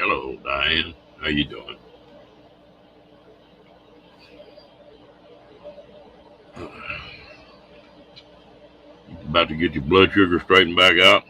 Hello, Diane. How you doing? About to get your blood sugar straightened back out?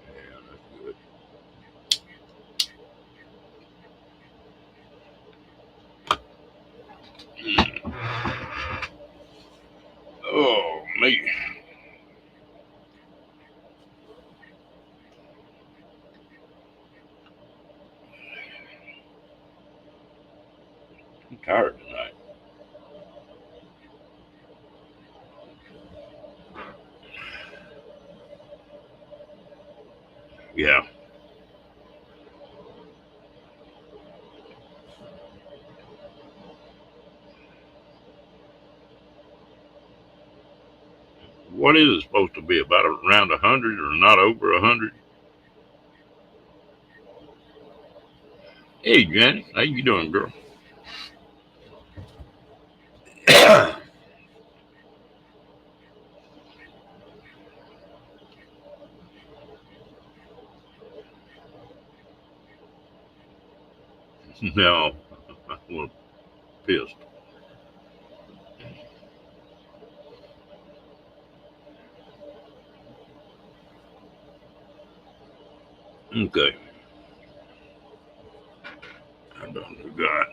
Yeah, that's good. Oh, me. I'm tired tonight. Yeah. What is it supposed to be? About around 100 or not over 100? Hey, Janet. How you doing, girl? No, I'm a little pissed. Okay. I done forgot.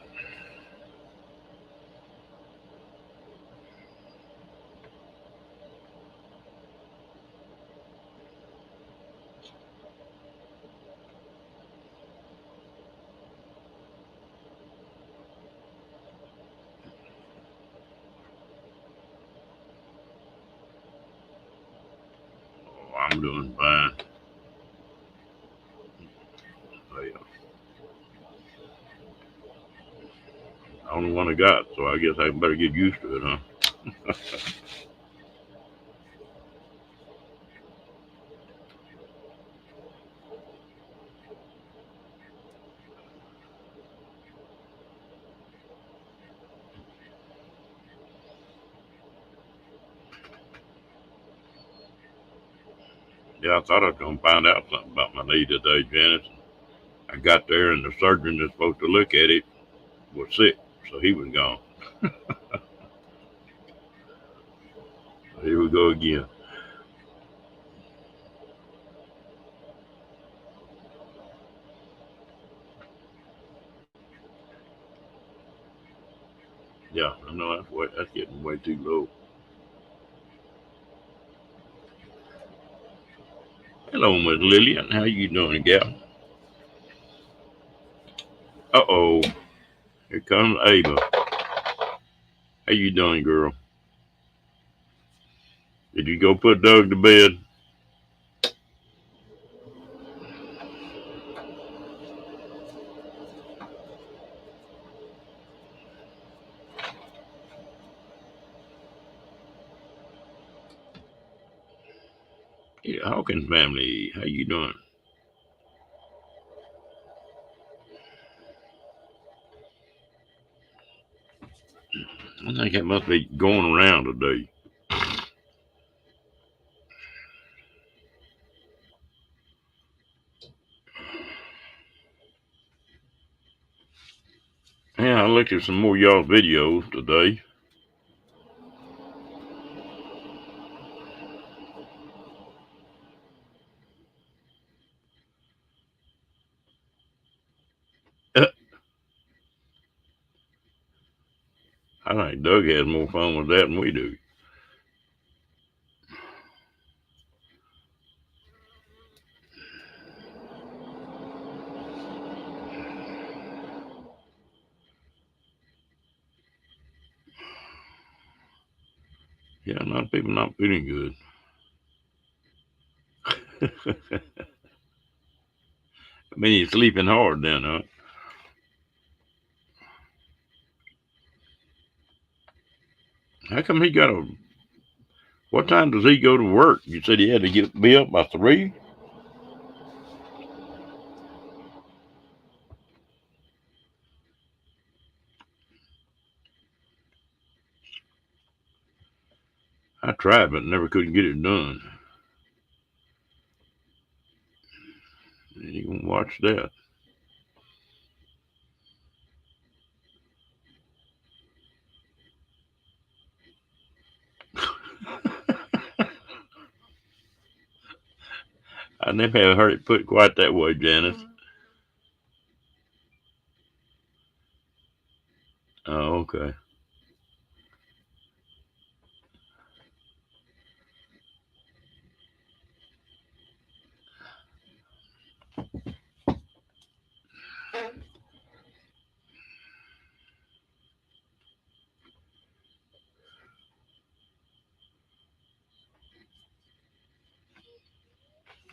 Oh, I'm doing fine. Well, I only one I got, so I guess I better get used to it, huh? Yeah, I thought I was going to find out something about my knee today, Janice. I got there, and the surgeon that's supposed to look at it was sick, so he was gone. Here we go again. Yeah, I know that's getting way too low. Hello, Miss Lillian. How you doing, gal? Uh oh, here comes Ava. How you doing, girl? Did you go put Doug to bed? Yeah, Hawkins family. How you doing? I think it must be going around today. Yeah, I looked at some more y'all videos today. I think Doug has more fun with that than we do. Yeah, a lot of people not feeling good. I mean, he's sleeping hard then, huh? How come he got a What time does he go to work? You said he had to be up by 3? I tried, but never could get it done. You can watch that. I never have heard it put quite that way, Janice. Oh, okay.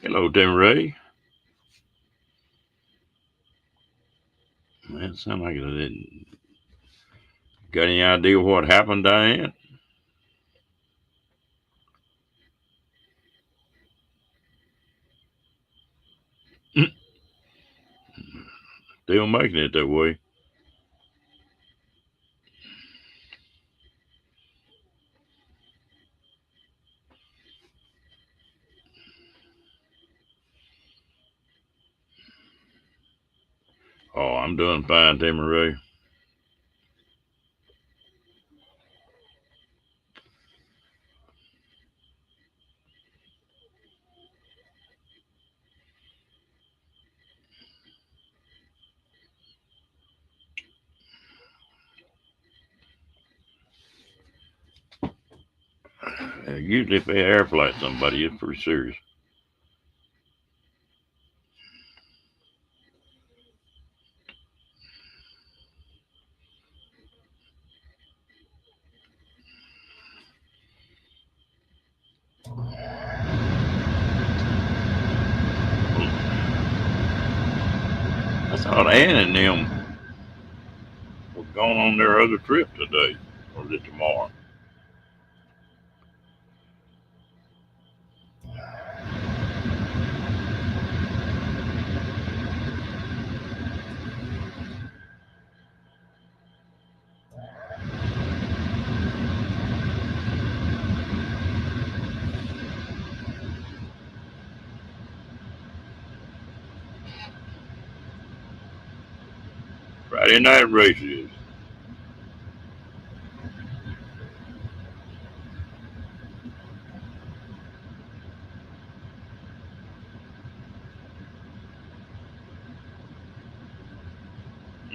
Hello, Tim Ray. That sounds like it didn't. Got any idea what happened, Diane? Still making it that way. Oh, I'm doing fine, Tim Ray. Usually, if they air flight somebody, it's pretty serious. I thought Ann and them were going on their other trip today, or is it tomorrow? Friday night races.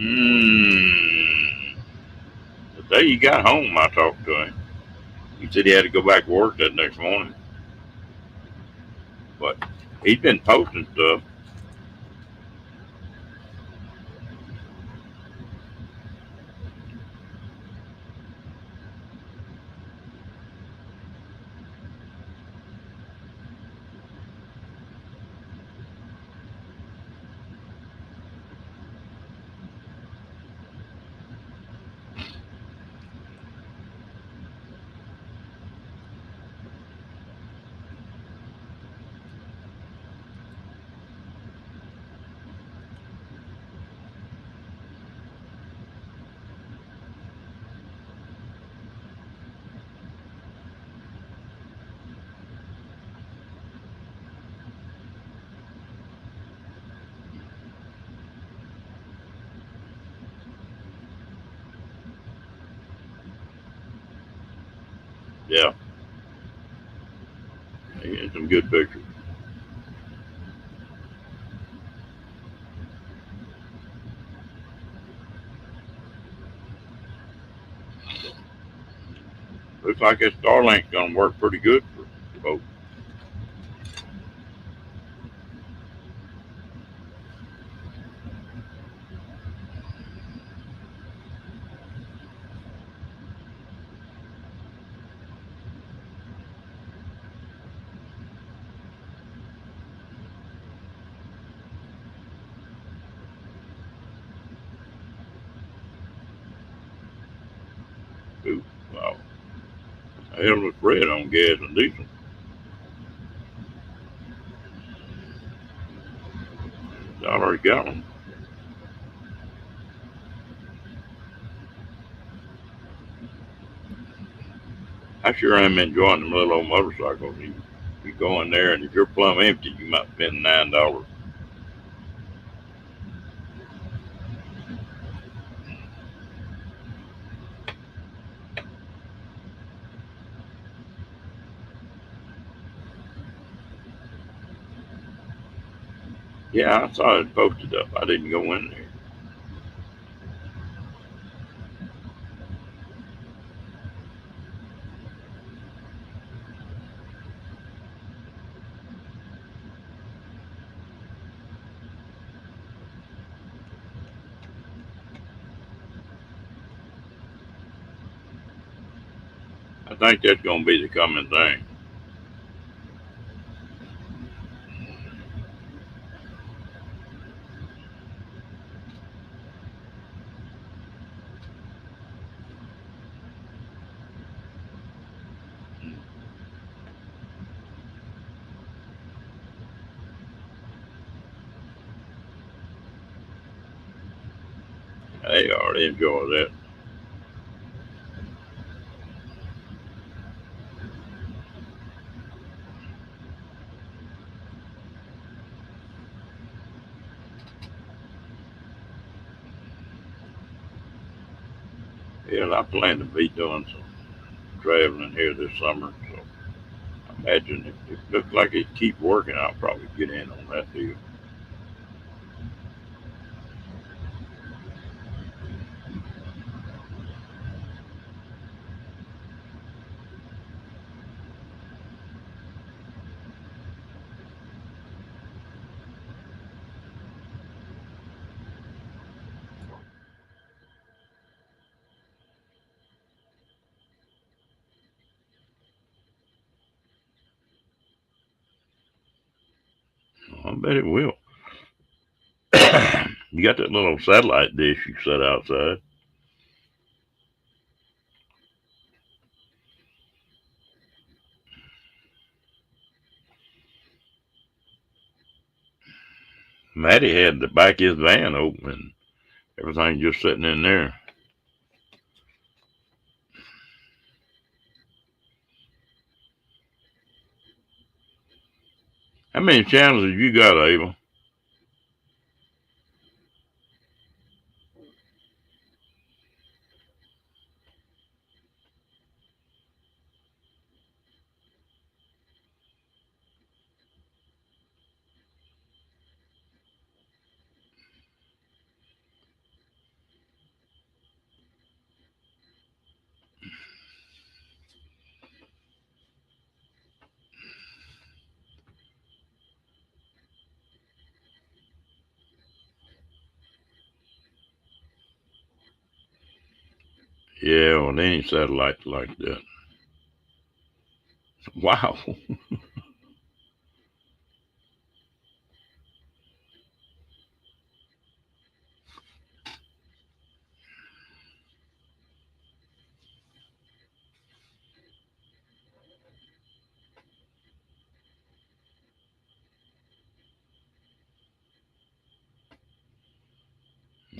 Mmm. The day he got home, I talked to him. He said he had to go back to work that next morning, but he'd been posting stuff. Yeah, he had some good pictures. Looks like that Starlink's gonna work pretty good for folks. Ooh, wow, a hell of a spread on gas and diesel. $1 a gallon. I sure am enjoying them little old motorcycles. You go in there, and if you're plumb empty, you might spend $9. Yeah, I saw it posted up. I didn't go in there. I think that's going to be the coming thing. They already enjoy that. Hell, I plan to be doing some traveling here this summer, so I imagine if it looks like it keep working, I'll probably get in on that deal. I bet it will. You got that little satellite dish you set outside. Matty had the back of his van open and everything just sitting in there. How many channels have you got, Abel? Yeah, well, they ain't satellites like that. Wow.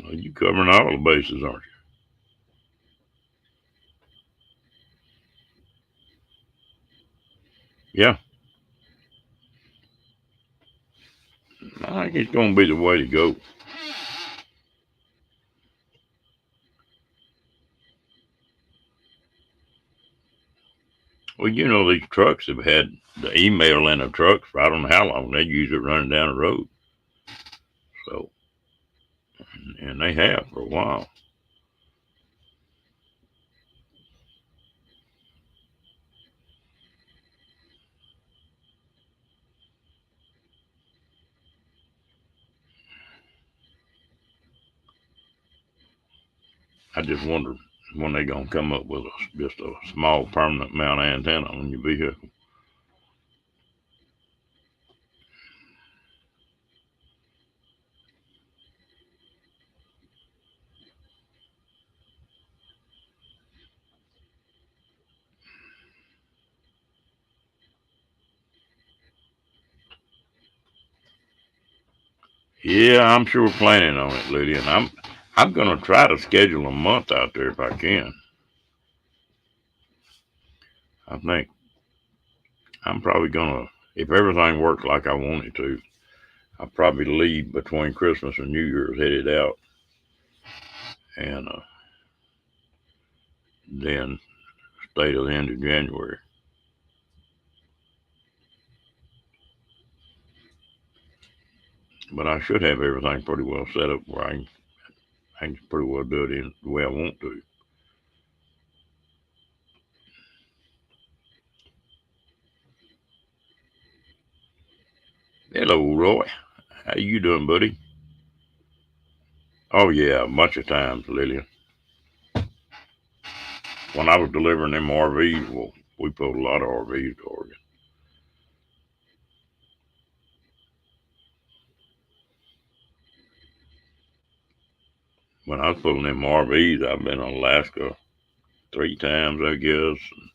Well, you covering all the bases, aren't you? Yeah, I think it's going to be the way to go. Well, you know, these trucks have had the email in the trucks for I don't know how long. They use it running down the road. So, and they have for a while. I just wonder when they going to come up with just a small permanent mount antenna on your vehicle. Yeah, I'm sure planning on it, Lydia, and I'm gonna try to schedule a month out there if I can. I think I'm probably gonna, if everything works like I want it to, I'll probably leave between Christmas and New Year's headed out, and then stay till the end of January. But I should have everything pretty well set up where I can pretty well do it in the way I want to. Hello, Roy. How you doing, buddy? Oh yeah, a bunch of times, Lillian. When I was delivering them RVs, well, we pulled a lot of RVs to Oregon. When I was pulling them RVs, I've been in Alaska 3 times, I guess, and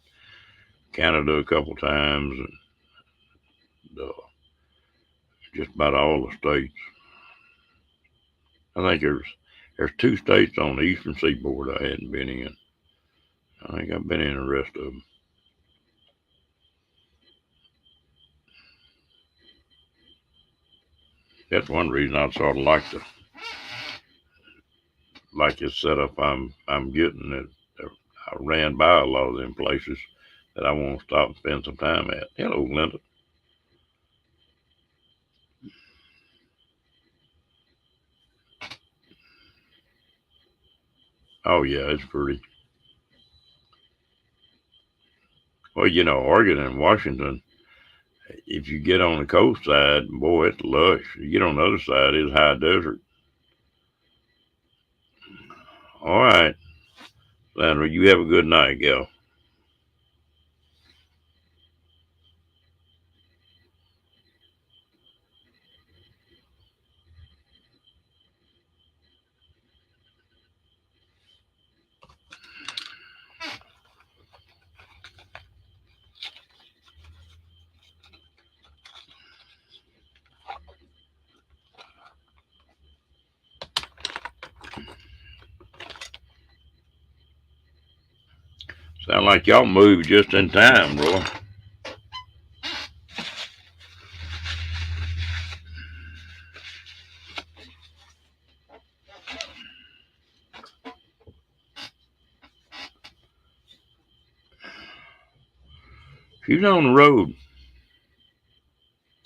Canada a couple times, and just about all the states. I think there's 2 states on the eastern seaboard I hadn't been in. I think I've been in the rest of them. That's one reason I sort of like this setup I'm getting. That I ran by a lot of them places that I want to stop and spend some time at. Hello, Linda. Oh yeah, it's pretty. Well, Oregon and Washington. If you get on the coast side, boy, it's lush. You get on the other side, it's high desert. All right, Sandra, you have a good night, gal. Sound like y'all moved just in time, Roy. She's on the road.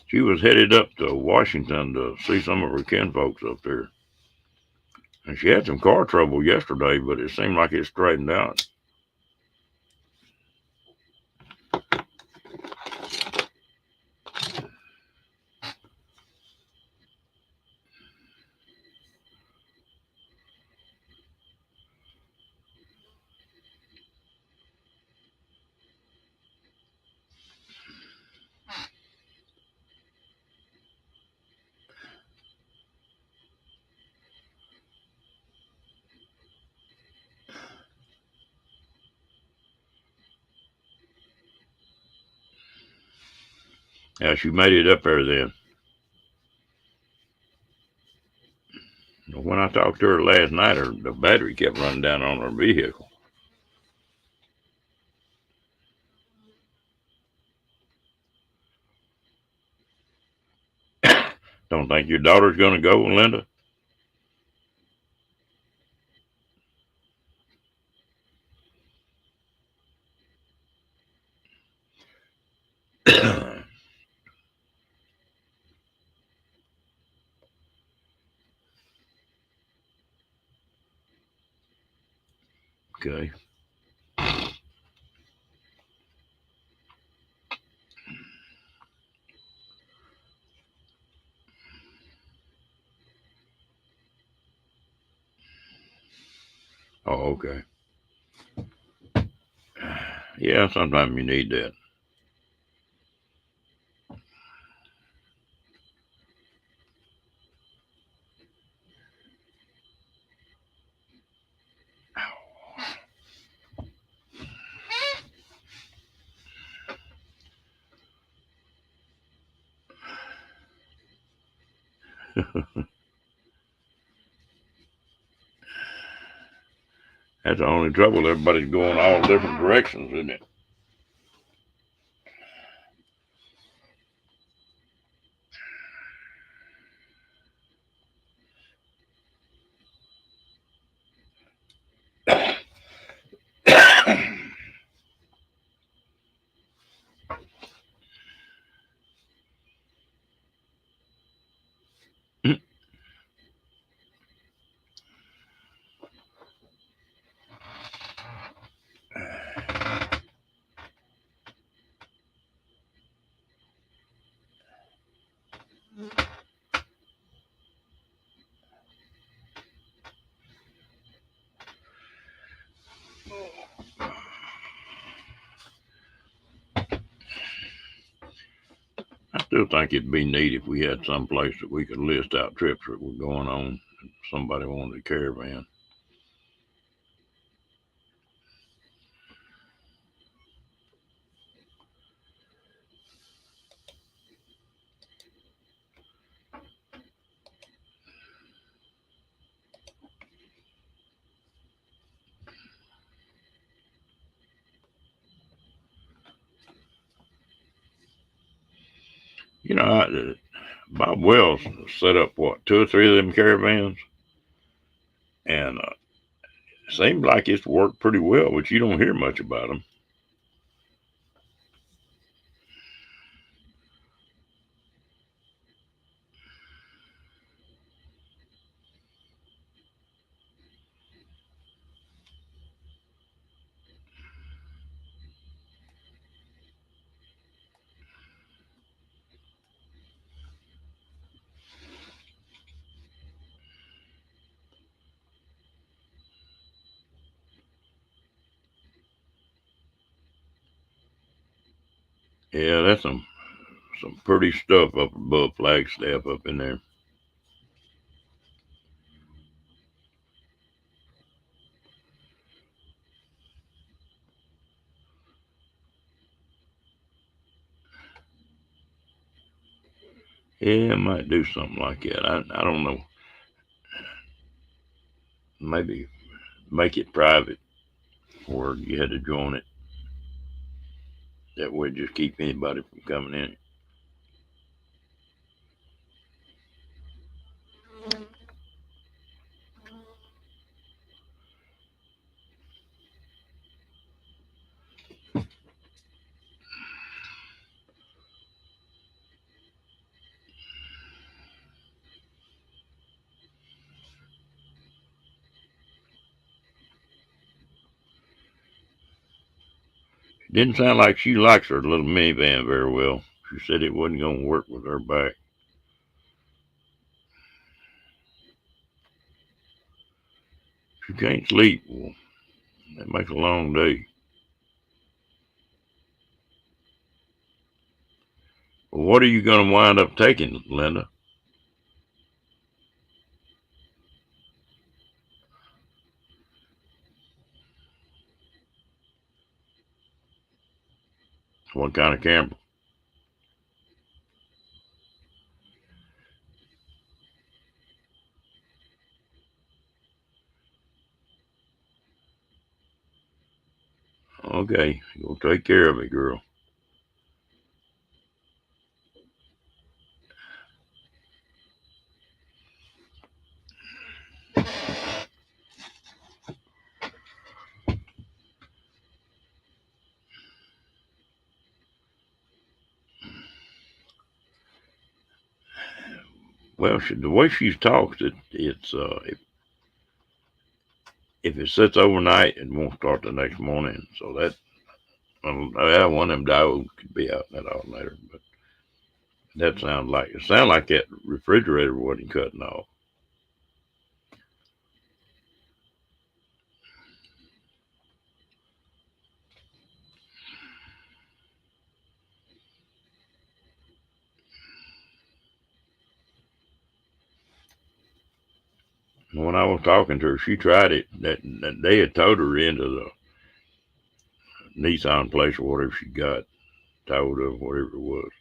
She was headed up to Washington to see some of her kinfolks up there. And she had some car trouble yesterday, but it seemed like it straightened out. Yeah, she made it up there then. When I talked to her last night, the battery kept running down on her vehicle. Don't think your daughter's going to go, Linda? Okay. Oh, okay. Yeah, sometimes you need that. That's the only trouble. Everybody's going all different directions, isn't it? I still think it'd be neat if we had some place that we could list out trips that were going on. If somebody wanted a caravan. You know, Bob Wells set up what 2 or 3 of them caravans, and it seems like it's worked pretty well, but you don't hear much about them. Yeah, that's some pretty stuff up above Flagstaff up in there. Yeah, I might do something like that. I don't know. Maybe make it private or you had to join it. That way, just keep anybody from coming in. Didn't sound like she likes her little minivan very well. She said it wasn't going to work with her back. She can't sleep. Well, that makes a long day. Well, what are you going to wind up taking, Linda? What kind of camper? Okay, you'll take care of it, girl. Well, the way she talks, it's if it sits overnight, it won't start the next morning. So one of them diodes could be out in that alternator. But that sound like that refrigerator wasn't cutting off. When I was talking to her, she tried it. That they had towed her into the Nissan place or whatever she got towed up, whatever it was.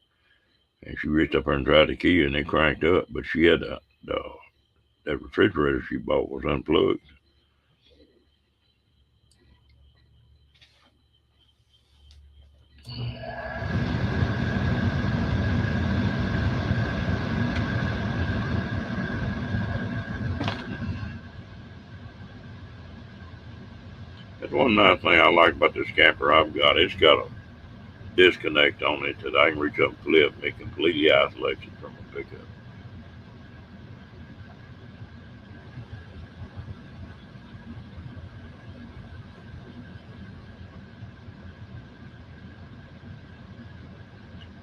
And she reached up there and tried the key and it cranked up. But she had to that refrigerator she bought was unplugged. That's one nice thing I like about this camper I've got. It's got a disconnect on it that I can reach up and flip and it completely isolates it from a pickup.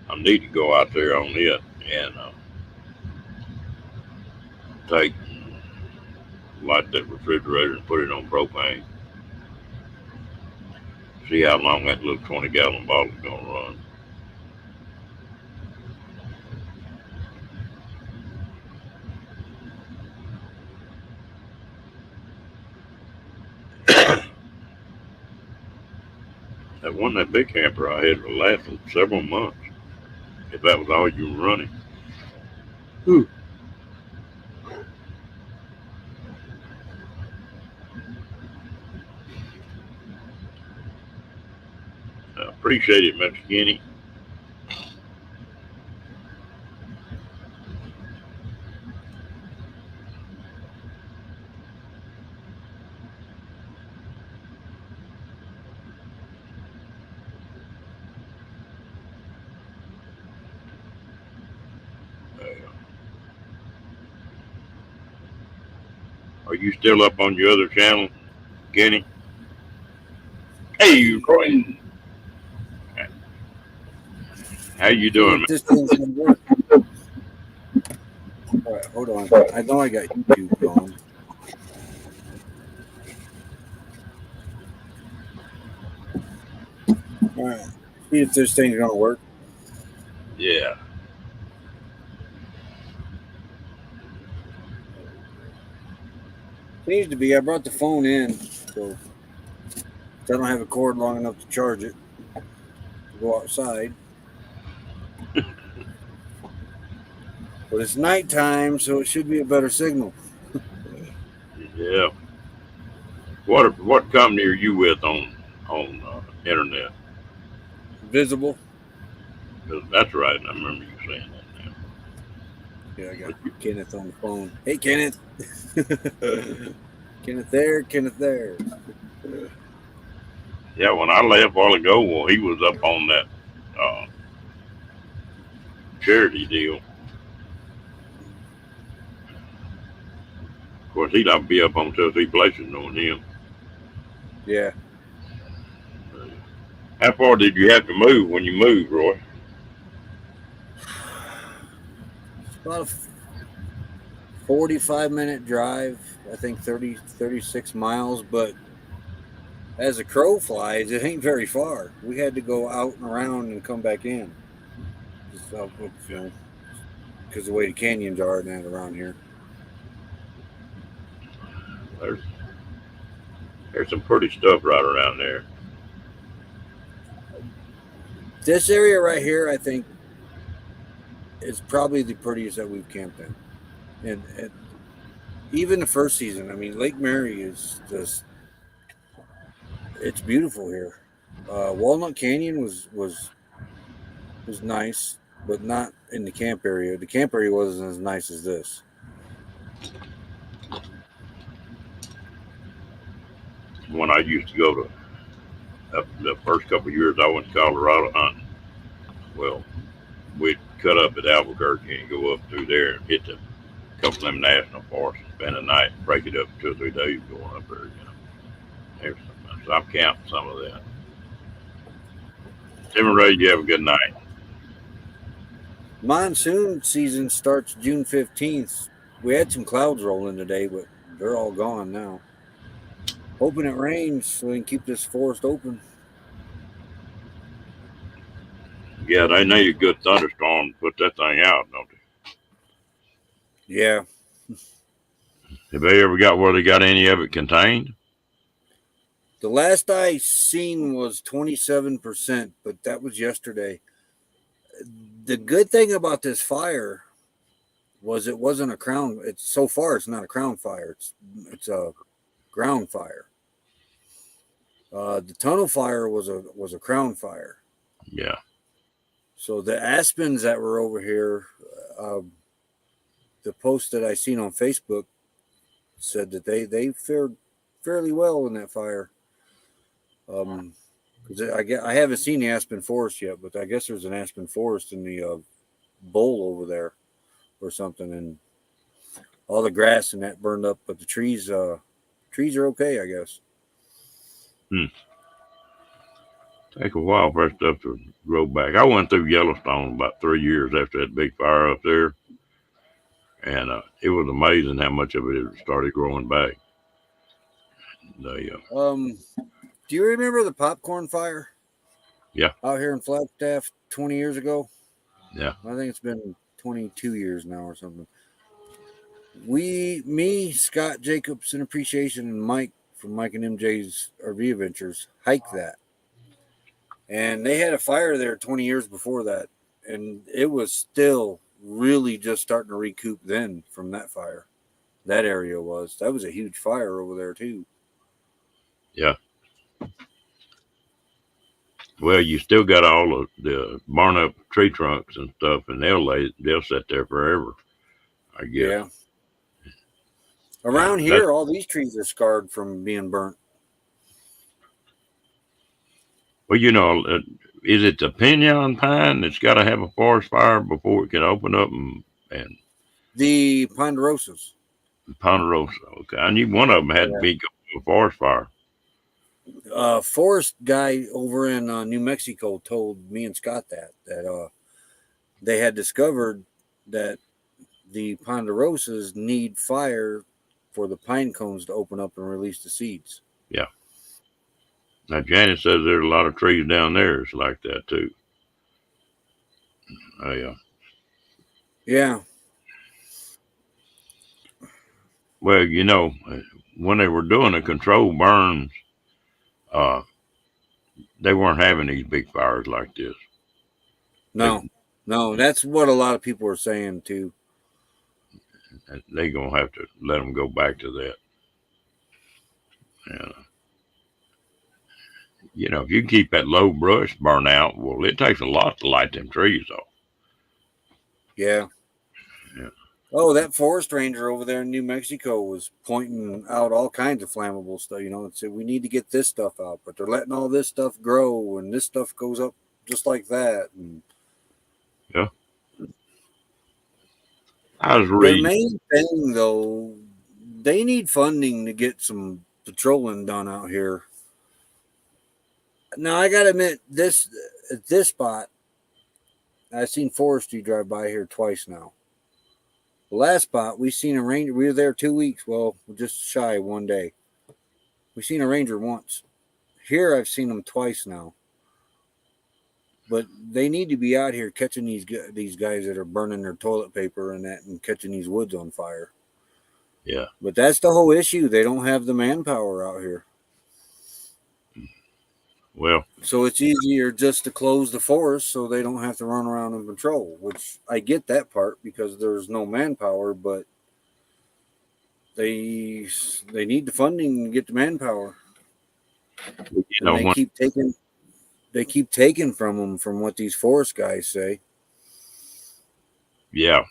I need to go out there on it and take light that refrigerator and put it on propane. See how long that little 20-gallon bottle is gonna run. That big camper I had will last for several months if that was all you were running. Ooh. I appreciate it, Mr. Kenny. Are you still up on your other channel, Kenny? Hey, Roy. How you doing, man? This thing's gonna work. All right, hold on. I know I got YouTube going. All right. See if this thing's gonna work. Yeah. It needs to be. I brought the phone in, so I don't have a cord long enough to charge it. To go outside. But it's nighttime, so it should be a better signal. Yeah. What company are you with on internet? Visible. That's right. I remember you saying that now. Yeah, I got Kenneth on the phone. Hey, Kenneth. Kenneth there. Yeah, when I left a while ago, well, he was up on that charity deal. Of course, he'd have to be up on 2 or 3 places knowing him. Yeah. How far did you have to move when you moved, Roy? About a 45-minute drive. I think 36 miles, but as a crow flies, it ain't very far. We had to go out and around and come back in. Just because the way the canyons are and that around here. There's some pretty stuff right around there. This area right here, I think, is probably the prettiest that we've camped in. And even the first season, I mean, Lake Mary is just, it's beautiful here. Walnut Canyon was nice, but not in the camp area. The camp area wasn't as nice as this. When I used to go to the first couple of years I went to Colorado hunting, well, we'd cut up at Albuquerque and go up through there and hit a couple of them national forests and spend a night, break it up 2 or 3 days going up there. So I've camped some of that. Tim and Ray, you have a good night. Monsoon season starts June 15th. We had some clouds rolling today, but they're all gone now. Hoping it rains so we can keep this forest open. Yeah, they need a good thunderstorm to put that thing out, don't they? Yeah. Have they ever got where they got any of it contained? The last I seen was 27%, but that was yesterday. The good thing about this fire it wasn't a crown. It's so far it's not a crown fire. It's a ground fire. The tunnel fire was a crown fire. Yeah. So the aspens that were over here, the post that I seen on Facebook said that they fared fairly well in that fire. Because I haven't seen the aspen forest yet, but I guess there's an aspen forest in the bowl over there or something, and all the grass and that burned up, but the trees are okay, I guess. Take a while for that stuff to grow back. I went through Yellowstone about 3 years after that big fire up there, and it was amazing how much of it started growing back. Do you remember the popcorn fire? Yeah. Out here in Flagstaff 20 years ago? Yeah. I think it's been 22 years now or something. Me, Scott Jacobs in Appreciation, and Mike from Mike and MJ's RV Adventures hiked that. And they had a fire there 20 years before that. And it was still really just starting to recoup then from that fire. That area was. That was a huge fire over there too. Yeah. Well, you still got all of the burn up tree trunks and stuff, and they'll sit there forever, I guess. Yeah. Around here, all these trees are scarred from being burnt. Well, is it the pinon pine that's got to have a forest fire before it can open up and the ponderosas? Ponderosa, okay. I knew one of them had to be a forest fire. Forest guy over in New Mexico told me and Scott that they had discovered that the ponderosas need fire for the pine cones to open up and release the seeds. Yeah. Now, Janet says there's a lot of trees down there that's like that, too. Yeah. Well, when they were doing the controlled burns, they weren't having these big fires like this. No, that's what a lot of people are saying, too. They're going to have to let them go back to that. And, if you keep that low brush burn out, well, it takes a lot to light them trees off. Yeah. Oh, that forest ranger over there in New Mexico was pointing out all kinds of flammable stuff, and said, we need to get this stuff out, but they're letting all this stuff grow, and this stuff goes up just like that. And yeah. I was reading. The main thing, though, they need funding to get some patrolling done out here. Now, I got to admit, this spot, I've seen forestry drive by here twice now. The last spot, we seen a ranger. We were there 2 weeks. Well, just shy 1 day. We seen a ranger once. Here, I've seen them twice now. But they need to be out here catching these guys that are burning their toilet paper and that, and catching these woods on fire. Yeah. But that's the whole issue. They don't have the manpower out here. Well, so it's easier just to close the forest so they don't have to run around and patrol, which I get that part because there's no manpower, but they need the funding to get the manpower. They keep taking from them, from what these forest guys say. Yeah,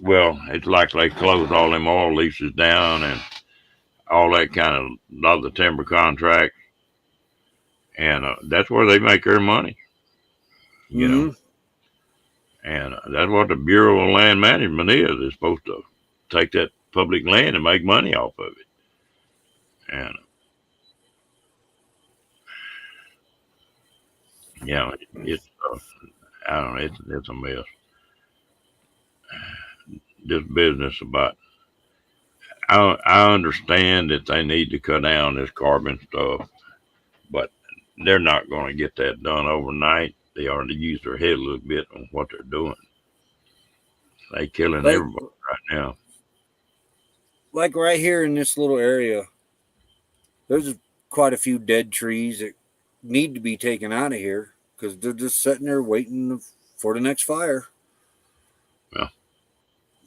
well, it's like they closed all them oil leases down and all that kind of lot of the timber contracts, and that's where they make their money, you know. And that's what the Bureau of Land Management is supposed to take that public land and make money off of it. And it's I don't know, it's a mess. This business about, I understand that they need to cut down this carbon stuff, but they're not going to get that done overnight. They ought to use their head a little bit on what they're doing. They're killing everybody right now. Like right here in this little area, there's quite a few dead trees that need to be taken out of here because they're just sitting there waiting for the next fire.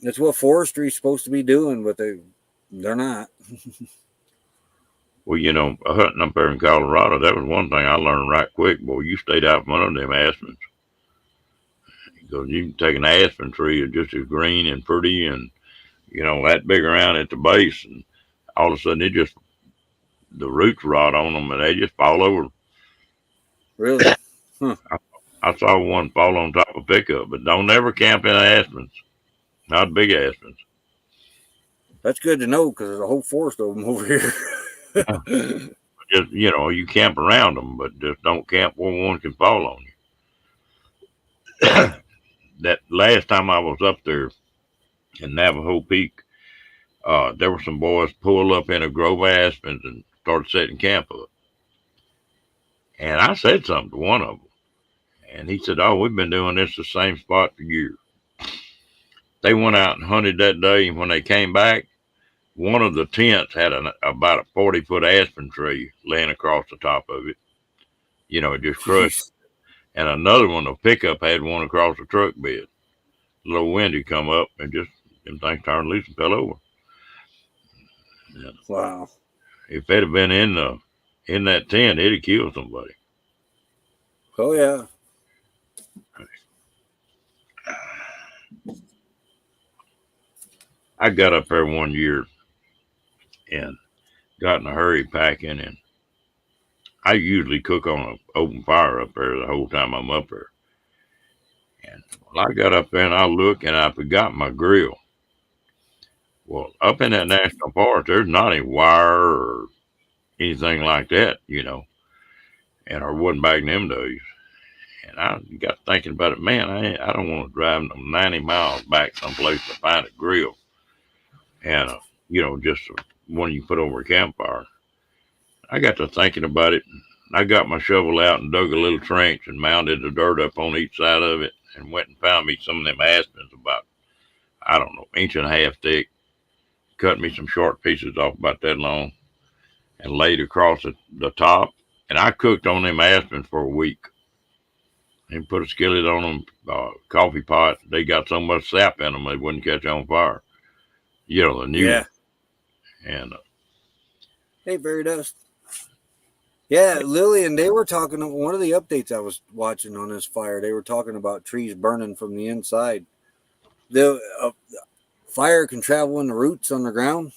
That's what forestry's supposed to be doing, but they're not. Well, hunting up there in Colorado, that was one thing I learned right quick. Boy, you stayed out from under them aspens. Because you can take an aspen tree that's just as green and pretty and, that big around at the base, and all of a sudden the roots rot on them and they just fall over. Really? Huh. I saw one fall on top of a pickup, but don't ever camp in aspens. Not big aspens. That's good to know because there's a whole forest of them over here. Just, you camp around them, but just don't camp where one can fall on you. That last time I was up there in Navajo Peak, there were some boys pulled up in a grove of aspens and started setting camp up. And I said something to one of them. And he said, "Oh, we've been doing this the same spot for years." They went out and hunted that day, and when they came back, one of the tents had about a 40-foot aspen tree laying across the top of it. It just crushed. And another one, the pickup, had one across the truck bed. A little wind had come up, and just them things turned loose and fell over. Wow. If they'd have been in that tent, it'd have killed somebody. Oh, yeah. I got up there one year and got in a hurry packing, and I usually cook on an open fire up there the whole time I'm up there. And I got up there and I looked and I forgot my grill. Well, up in that national park, there's not any wire or anything like that, and or wasn't back in them days. And I got thinking about it, man, I don't want to drive 90 miles back someplace to find a grill. And, just one you put over a campfire. I got to thinking about it. I got my shovel out and dug a little trench and mounded the dirt up on each side of it and went and found me some of them aspens about, I don't know, inch and a half thick. Cut me some short pieces off about that long and laid across the top. And I cooked on them aspens for a week. And put a skillet on them, coffee pot. They got so much sap in them they wouldn't catch on fire. The new one. And hey, Fairy Dust. Yeah, Lillian, they were talking, one of the updates I was watching on this fire, they were talking about trees burning from the inside. The fire can travel in the roots underground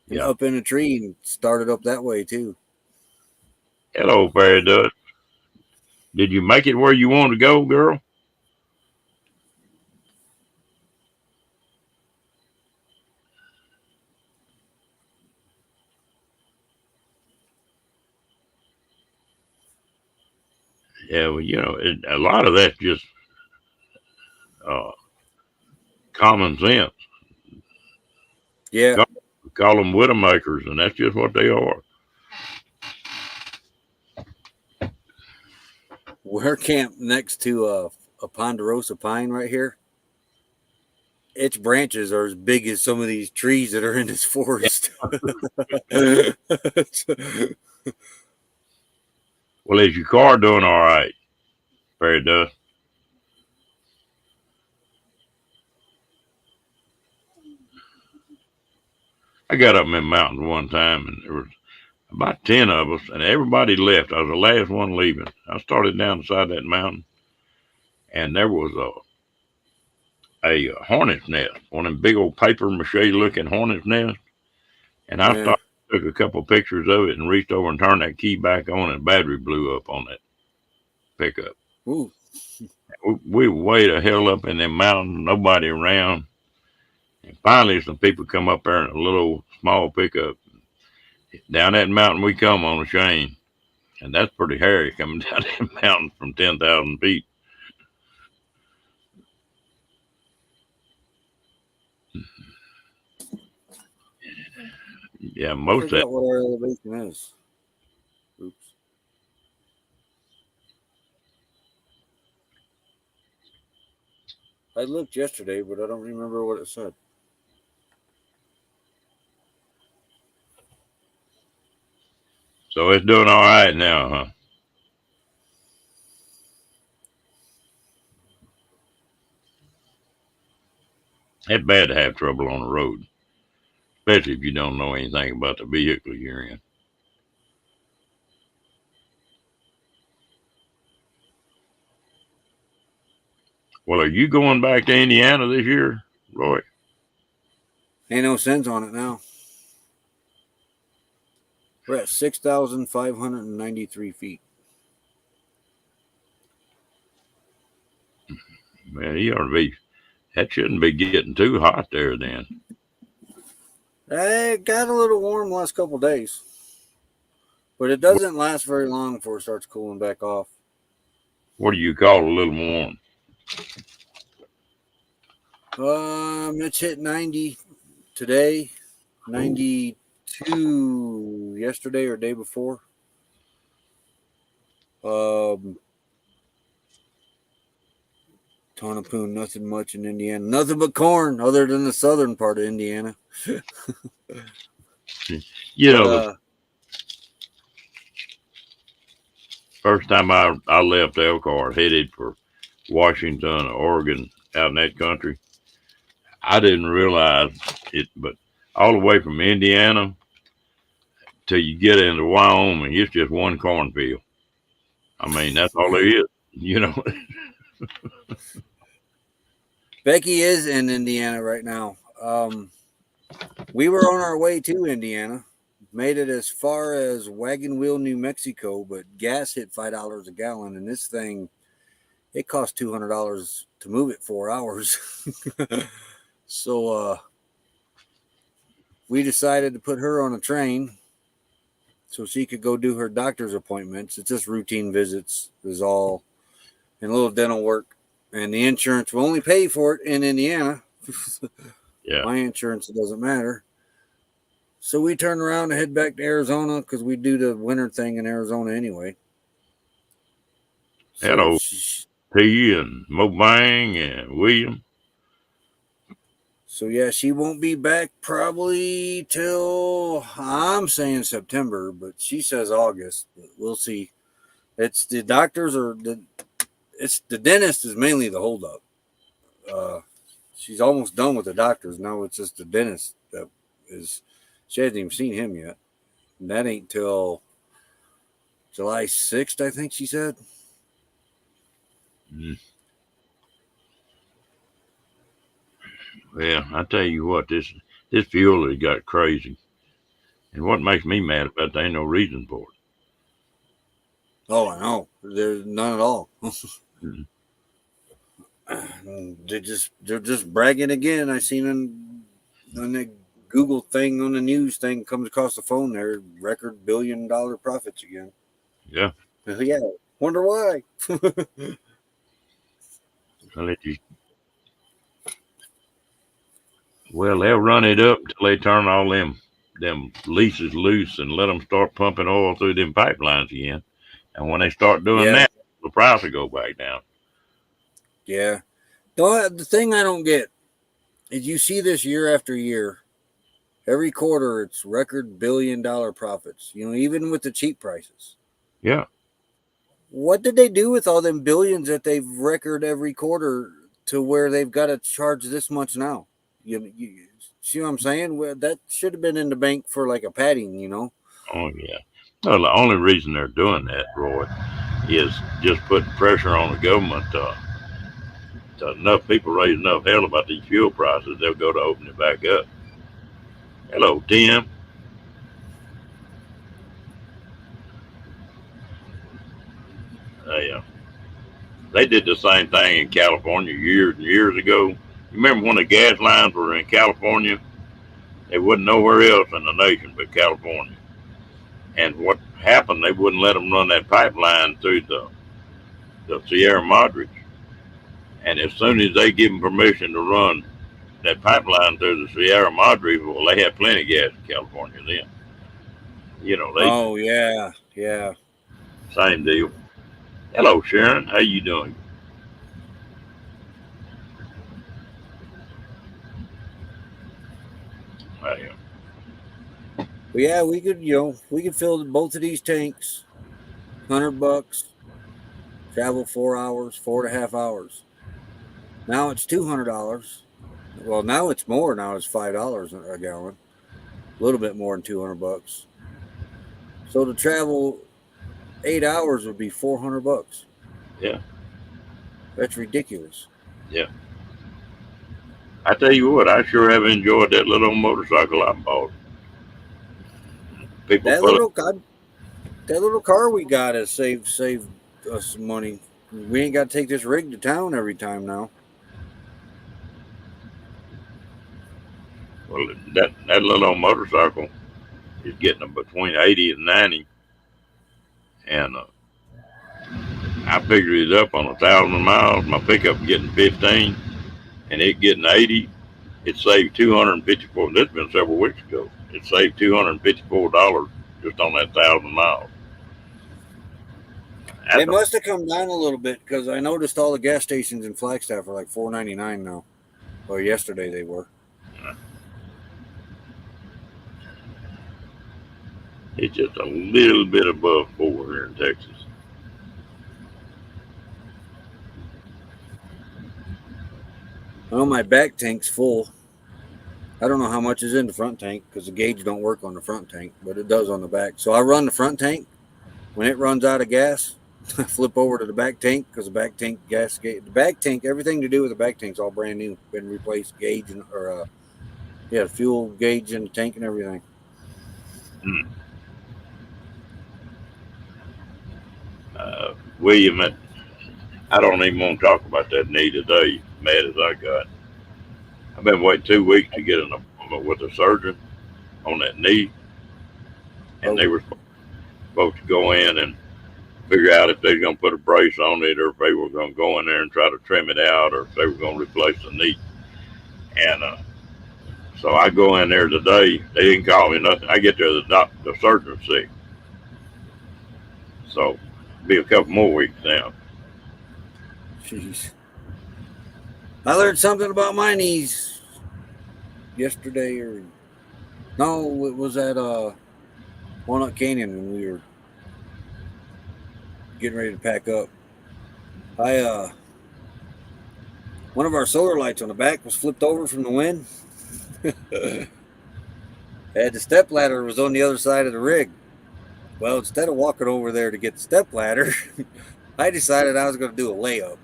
and up in a tree and start it up that way, too. Hello, Fairy Dust. Did you make it where you want to go, girl? Yeah, well, a lot of that's just common sense. Yeah. We call them widowmakers, and that's just what they are. We're camped next to a ponderosa pine right here. Its branches are as big as some of these trees that are in this forest. Well, is your car doing all right, Fairy Dust? I got up in the mountains one time, and there was about 10 of us, and everybody left. I was the last one leaving. I started down the side of that mountain, and there was a hornet's nest, one of them big old paper mache looking hornet's nest. And I took a couple pictures of it and reached over and turned that key back on, and the battery blew up on that pickup. Ooh. We were way the hell up in them mountains, nobody around. And finally, some people come up there in a little small pickup. Down that mountain we come on a chain. And that's pretty hairy coming down that mountain from 10,000 feet. Yeah, most of that. What our elevation is. Oops. I looked yesterday, but I don't remember what it said. So it's doing all right now, huh? It's bad to have trouble on the road, especially if you don't know anything about the vehicle you're in. Well, are you going back to Indiana this year, Roy? Ain't no sense on it now. We're at 6,593 feet. Man, you ought to be. That shouldn't be getting too hot there then. It got a little warm the last couple of days, but it doesn't last very long before it starts cooling back off. What do you call a little warm? It's hit 90 today, 92 yesterday or day before. Tonapune, nothing much in Indiana. Nothing but corn other than the southern part of Indiana. You know, the first time I left Elkhart, headed for Washington, Oregon, out in that country, I didn't realize it, but all the way from Indiana till you get into Wyoming, it's just one cornfield. I mean, that's all there is, you know. Becky is in Indiana right now. We were on our way to Indiana, made it as far as Wagon Wheel, New Mexico, but gas hit $5 a gallon, and this thing, it cost $200 to move it 4 hours. So we decided to put her on a train so she could go do her doctor's appointments. It's just routine visits is all, and a little dental work. And the insurance will only pay for it in Indiana. Yeah. My insurance, it doesn't matter. So we turned around and head back to Arizona because we do the winter thing in Arizona anyway. Hello, T and Mobang and William. So yeah, she won't be back probably till, I'm saying September, but she says August. But we'll see. It's the doctors or it's the dentist is mainly the holdup. She's almost done with the doctors. Now it's just the dentist that is. She hasn't even seen him yet. And that ain't till July 6th, I think she said. Well, I tell you what, this fuel has got crazy. And what makes me mad about it, there ain't no reason for it. Oh, I know. There's none at all. They're just bragging again. I seen on the Google thing on the news thing comes across the phone there, record $1 billion profits again. Yeah. Yeah. Wonder why. Well, they'll run it up until they turn all them leases loose and let them start pumping oil through them pipelines again. And when they start doing that, the price will go back down. Yeah. The thing I don't get is you see this year after year. Every quarter, it's record $1 billion profits. You know, even with the cheap prices. Yeah. What did they do with all them billions that they've record every quarter to where they've got to charge this much now? You see what I'm saying? Well, that should have been in the bank for like a padding, you know? Oh, yeah. Well, the only reason they're doing that, Roy, is just putting pressure on the government to enough people raise enough hell about these fuel prices, they'll go to open it back up. Hello, Tim. They did the same thing in California years and years ago. You remember when the gas lines were in California? They wasn't nowhere else in the nation but California. And what happened, they wouldn't let them run that pipeline through the Sierra Madres. And as soon as they give them permission to run that pipeline through the Sierra Madres, well, they had plenty of gas in California then. You know, they. Oh, yeah. Yeah. Same deal. Hello, Sharon. How you doing? I am. But yeah, we could fill both of these tanks, $100, travel 4 hours, 4.5 hours. Now it's $200. Well, now it's more. Now it's $5 a gallon, a little bit more than $200. So to travel 8 hours would be $400. Yeah, That's ridiculous. yeah. I tell you what, I sure have enjoyed that little motorcycle I bought. People That pull it. little that little car we got has saved us some money. We ain't got to take this rig to town every time now. Well, that little motorcycle is getting between 80 and 90, and I figured it up on 1,000 miles. My pickup getting 15, and it getting 80. It saved 254. This has been several weeks ago. It saved $254 just on that 1,000 miles. They That's a, must have come down a little bit because I noticed all the gas stations in Flagstaff are like $4.99 now. Or yesterday they were. it's just a little bit above 4 here in Texas. Well, my back tank's full. I don't know how much is in the front tank because the gauge don't work on the front tank, but it does on the back. So I run the front tank. When it runs out of gas, I flip over to the back tank because the back tank the back tank, everything to do with the back tank's all brand new, been replaced, gauge and fuel gauge in the tank and everything. Hmm. William, I don't even want to talk about that knee today, mad as I got. I've been waiting 2 weeks to get an appointment with a surgeon on that knee, and they were supposed to go in and figure out if they were going to put a brace on it or if they were going to go in there and try to trim it out or if they were going to replace the knee. And so I go in there today. They didn't call me nothing. I get there, the surgeon's sick. So it'll be a couple more weeks now. Jeez. I learned something about my knees yesterday, or no, it was at Walnut Canyon when we were getting ready to pack up. One of our solar lights on the back was flipped over from the wind. And the step ladder was on the other side of the rig. Well, instead of walking over there to get the step ladder, I decided I was going to do a layup.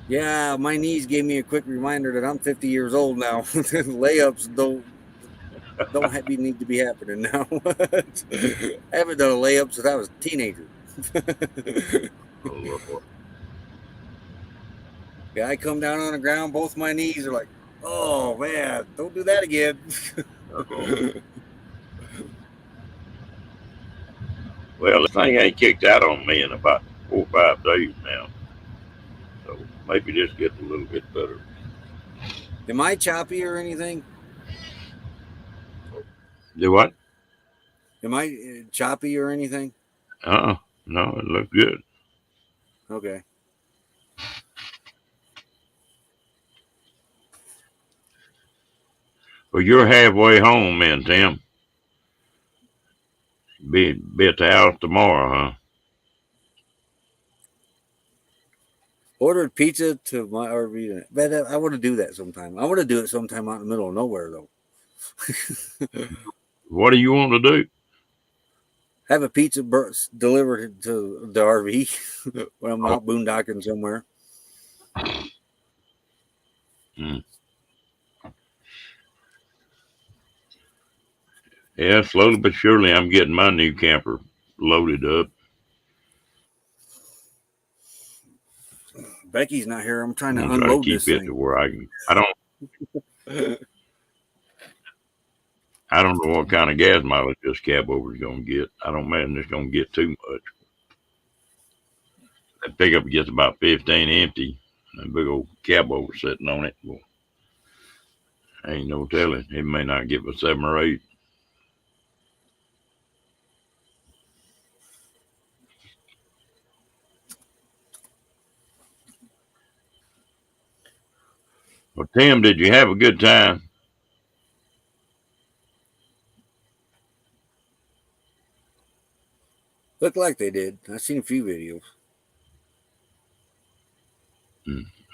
Yeah, my knees gave me a quick reminder that I'm 50 years old now. Layups don't need to be happening now. I haven't done a layup since I was a teenager. Yeah, I come down on the ground, both my knees are like, oh man, don't do that again. Well, this thing ain't kicked out on me in about 4 or 5 days now. So maybe this gets a little bit better. Am I choppy or anything? Do what? Am I choppy or anything? No, it looks good. Okay. Well, you're halfway home, then, Tim. Be at the house tomorrow, huh? Ordered pizza to my RV. But I want to do that sometime. I want to do it sometime out in the middle of nowhere, though. What do you want to do? Have a pizza delivered to the RV when I'm out boondocking somewhere. Hmm. Yeah, slowly but surely, I'm getting my new camper loaded up. Becky's not here. I'm trying to I'm gonna try to unload keep this it thing. to where I can. I don't know what kind of gas mileage this cab over is gonna get. I don't imagine it's gonna get too much. That pickup gets about 15 empty. That big old cab over sitting on it. Well, ain't no telling. It may not get but 7 or 8. Well, Tim, did you have a good time? Looked like they did. I've seen a few videos.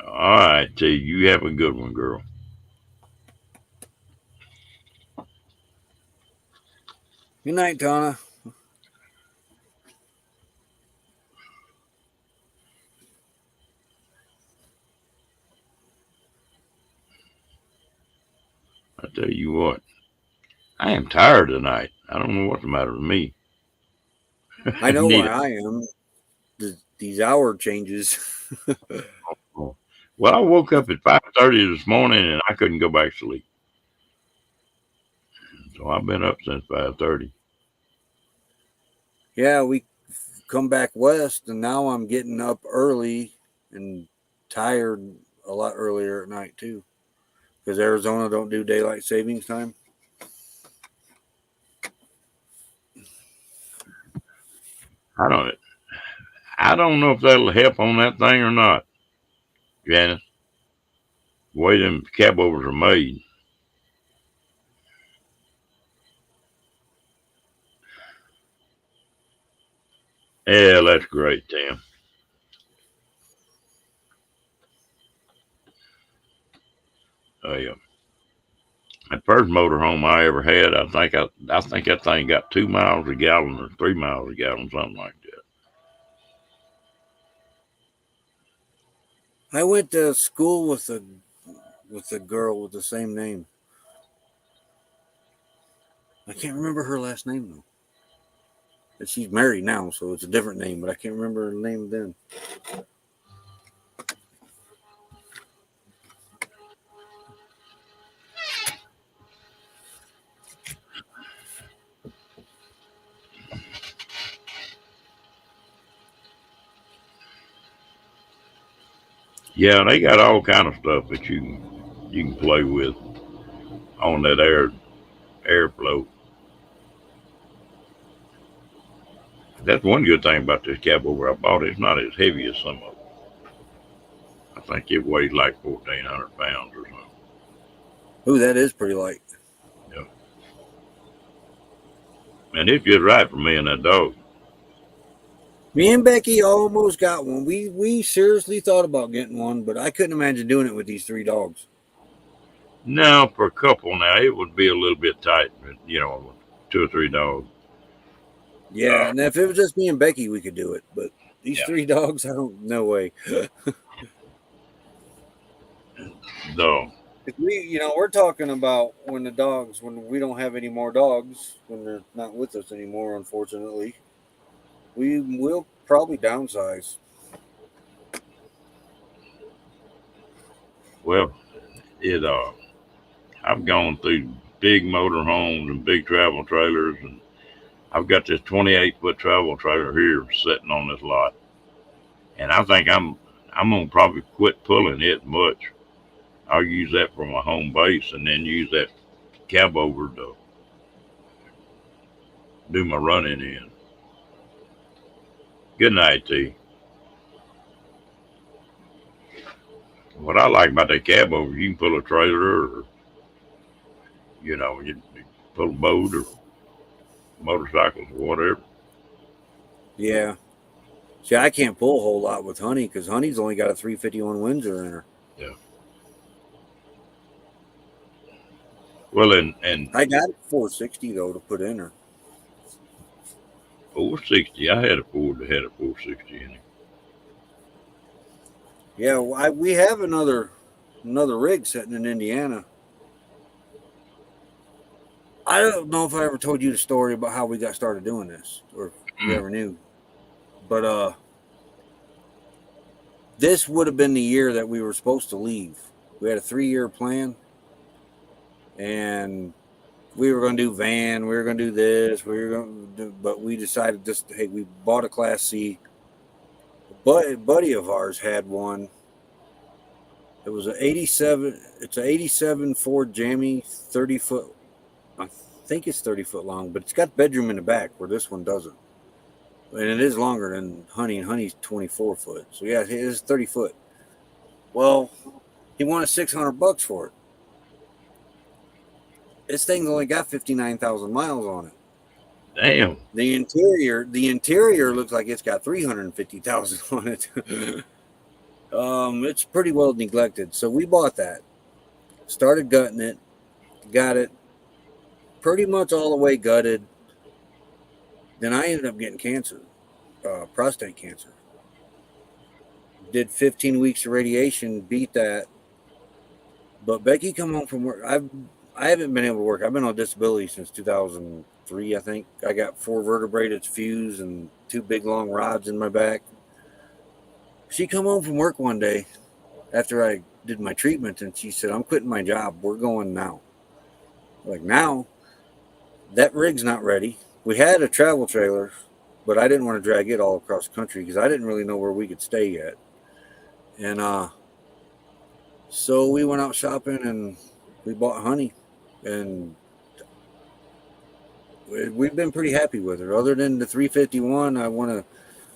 All right, T. You have a good one, girl. Good night, Donna. I tell you what, I am tired tonight. I don't know what's the matter with me. I know Need why it. I am. These hour changes. Well, I woke up at 5:30 this morning and I couldn't go back to sleep. So I've been up since 5:30. Yeah, we come back west, and now I'm getting up early and tired a lot earlier at night too, because Arizona don't do daylight savings time. I don't. I don't know if that'll help on that thing or not, Janice. The way them cab overs are made. Yeah, that's great, Tim. Oh yeah. That first motorhome I ever had, I think that thing got 2 miles a gallon or 3 miles a gallon, something like that. I went to school with a girl with the same name. I can't remember her last name though. And she's married now, so it's a different name, but I can't remember her name then. Yeah, they got all kind of stuff that you can play with on that airflow. That's one good thing about this cab over I bought. It's not as heavy as some of them. I think it weighs like 1,400 pounds or something. Ooh, that is pretty light. Yeah. And it's just right for me and that dog. Me and Becky almost got one. We seriously thought about getting one, but I couldn't imagine doing it with these three dogs. Now, for a couple, now it would be a little bit tight, but, two or three dogs. Yeah, Uh, and if it was just me and Becky, we could do it. But these yeah. three dogs, I don't. No way. The If we're talking about when we don't have any more dogs, when they're not with us anymore, unfortunately, we will probably downsize. well, it I've gone through big motor homes and big travel trailers, and I've got this 28-foot travel trailer here sitting on this lot, and I think I'm gonna probably quit pulling it much. I'll use that for my home base, and then use that cab over to do my running in. Good night, T. What I like about that cab over, you can pull a trailer, or you pull a boat or motorcycles or whatever. Yeah. See, I can't pull a whole lot with Honey because Honey's only got a 351 Windsor in her. Yeah. Well, and I got a 460 though to put in her. 460, I had a Ford that had a 460 in it. Yeah, we have another rig sitting in Indiana. I don't know if I ever told you the story about how we got started doing this, or if you ever knew. But this would have been the year that we were supposed to leave. We had a 3-year plan, and we were going to do van. We were going to do this. We were going to do, but we decided just hey, we bought a Class C. A buddy of ours had one. It was an 87. It's an 87 Ford Jammy, 30-foot. I think it's 30-foot long, but it's got bedroom in the back where this one doesn't. And it is longer than Honey, and Honey's 24 foot. So yeah, it is 30 foot. Well, he wanted $600 for it. This thing's only got 59,000 miles on it. Damn. The interior looks like it's got 350,000 on it. It's pretty well neglected. So we bought that, started gutting it, got it pretty much all the way gutted. Then I ended up getting cancer, prostate cancer. Did 15 weeks of radiation, beat that. But Becky come home from work. I haven't been able to work. I've been on disability since 2003, I think. I got 4 vertebrae that's fused and 2 big long rods in my back. She come home from work one day after I did my treatment, and she said, "I'm quitting my job. We're going now." Like, now? That rig's not ready. We had a travel trailer, but I didn't want to drag it all across the country because I didn't really know where we could stay yet. And so we went out shopping and we bought Honey, and we've been pretty happy with her. Other than the 351, I want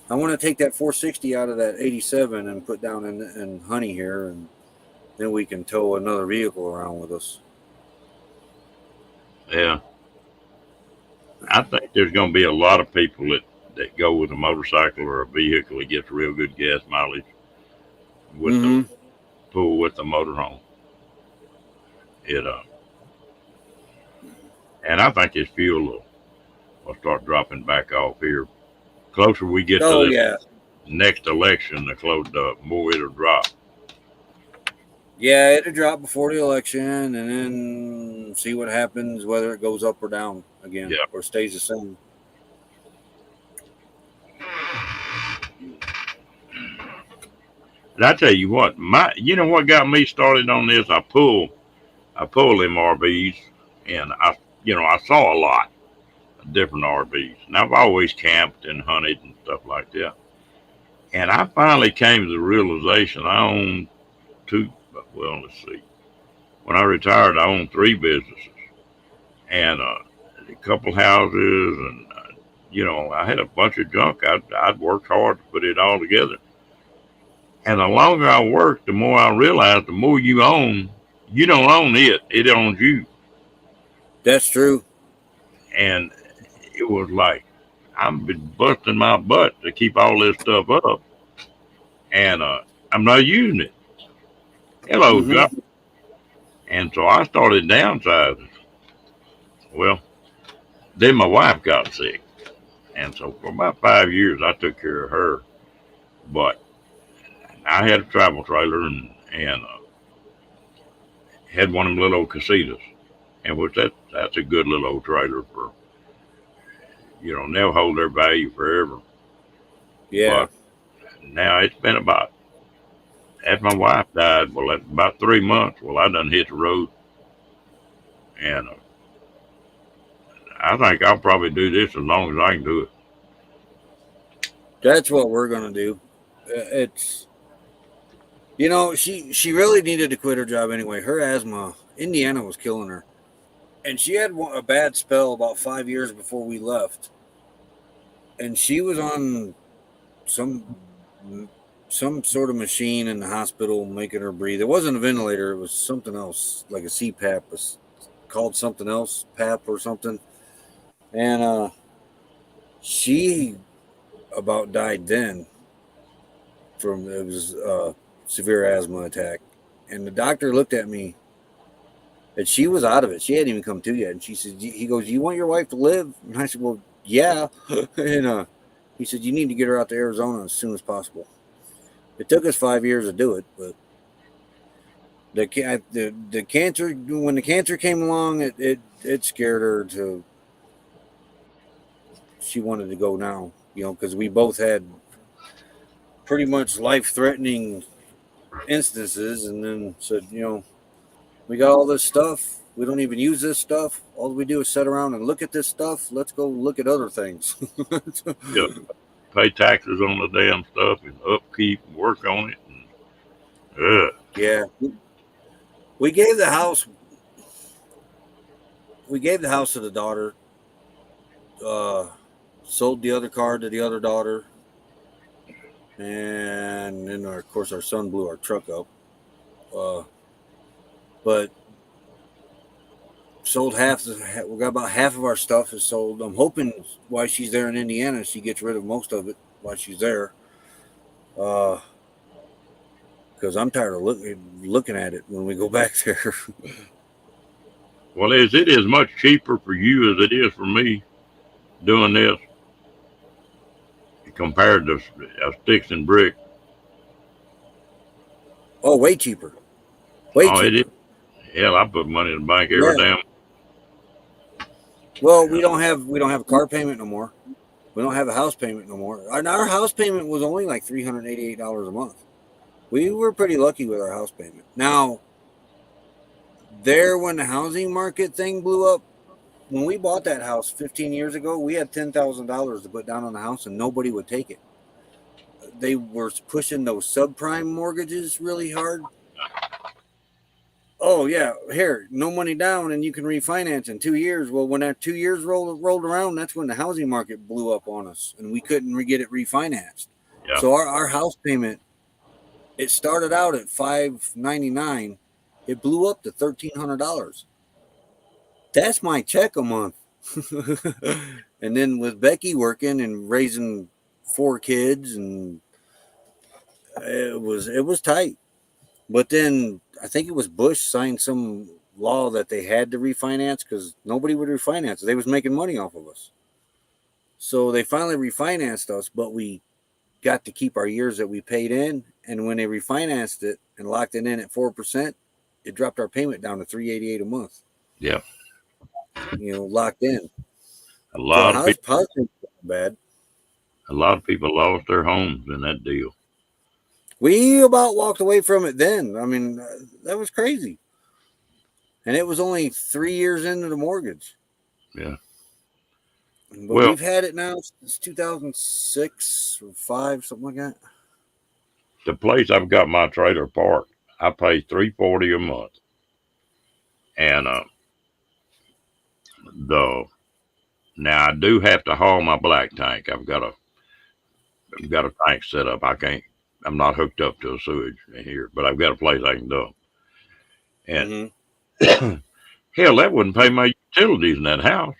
to take that 460 out of that 87 and put down in Honey here, and then we can tow another vehicle around with us. Yeah. I think there's going to be a lot of people that go with a motorcycle or a vehicle that gets real good gas mileage with Mm-hmm. the pull with the motorhome. It and I think this fuel will start dropping back off here. Closer we get Oh to yeah, this next election, the more it'll drop. yeah. It'll drop before the election, and then see what happens, whether it goes up or down again, Yeah. or stays the same. And I tell you what, you know what got me started on this? I pull them RVs, and I saw a lot of different RVs, and I've always camped and hunted and stuff like that. And I finally came to the realization I own two. Well, let's see. When I retired, I owned 3 businesses and a couple houses, and I had a bunch of junk. I'd worked hard to put it all together. And the longer I worked, the more I realized the more you own, you don't own it; it owns you. That's true. And it was like I've been busting my butt to keep all this stuff up, and I'm not using it. Hello, Josh. Mm-hmm. And so I started downsizing. Well, then my wife got sick, and so for about 5 years I took care of her. But I had a travel trailer and had one of them little old casitas, and which that's a good little old trailer for they'll hold their value forever. Yeah. But now it's been about after my wife died. Well, that's about 3 months. Well, I done hit the road, and I think I'll probably do this as long as I can do it. That's what we're gonna do. It's she really needed to quit her job anyway. Her asthma, Indiana was killing her, and she had a bad spell about 5 years before we left, and she was on some some sort of machine in the hospital making her breathe. It wasn't a ventilator; it was something else, like a CPAP, called something else, PAP or something, and she about died then from it was severe asthma attack. And the doctor looked at me, and she was out of it. She hadn't even come to yet. And he goes, "You want your wife to live?" And I said, "Well, yeah." And he said, "You need to get her out to Arizona as soon as possible." It took us 5 years to do it, but the cancer, when the cancer came along, it scared her to. She wanted to go now, because we both had pretty much life-threatening instances, and then said, we got all this stuff. We don't even use this stuff. All we do is sit around and look at this stuff. Let's go look at other things. Yeah, pay taxes on the damn stuff and upkeep and work on it. Yeah, we gave the house. We gave the house to the daughter. Sold the other car to the other daughter, and then of course our son blew our truck up. But sold we got about half of our stuff is sold. I'm hoping while she's there in Indiana, she gets rid of most of it while she's there. because I'm tired of looking at it when we go back there. Well, is it as much cheaper for you as it is for me doing this compared to sticks and brick? Oh, way cheaper. Way Oh, it is. cheaper. Hell, I put money in the bank every Yeah. damn. Well, we don't have a car payment no more. We don't have a house payment no more. Our house payment was only like $388 a month. We were pretty lucky with our house payment. Now, when the housing market thing blew up, when we bought that house 15 years ago, we had $10,000 to put down on the house and nobody would take it. They were pushing those subprime mortgages really hard. Oh, yeah, here, no money down and you can refinance in 2 years. Well, when that 2 years rolled around, that's when the housing market blew up on us and we couldn't get it refinanced. Yeah. So our house payment, it started out at $599. It blew up to $1,300. That's my check a month. And then with Becky working and raising 4 kids, and it was tight. But then I think it was Bush signed some law that they had to refinance because nobody would refinance. They was making money off of us. So they finally refinanced us, but we got to keep our years that we paid in. And when they refinanced it and locked it in at 4%, it dropped our payment down to $388 a month. Yeah. Locked in. A lot of people, bad. A lot of people lost their homes in that deal. We about walked away from it then. I mean, that was crazy. And it was only 3 years into the mortgage. Yeah. But we've had it now since 2006 or 5, something like that. The place I've got my trailer parked, I pay $340 a month. And now I do have to haul my black tank. I've got a tank set up. I'm not hooked up to a sewage here, but I've got a place I can dump. And hell, that wouldn't pay my utilities in that house.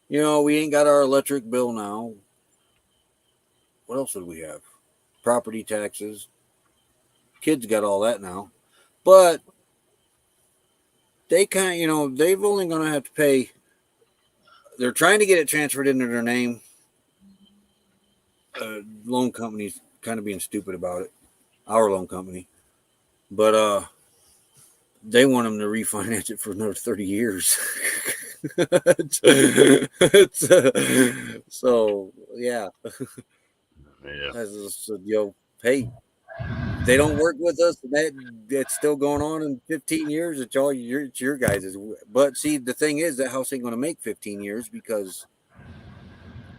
We ain't got our electric bill now. What else would we have? Property taxes. Kids got all that now. But they they've only going to have to pay. They're trying to get it transferred into their name. Loan company's kind of being stupid about it. Our loan company. But they want them to refinance it for another 30 years. So, yeah. Hey, they don't work with us, and that's still going on in 15 years. It's your guys'. But see, the thing is, that house ain't going to make 15 years because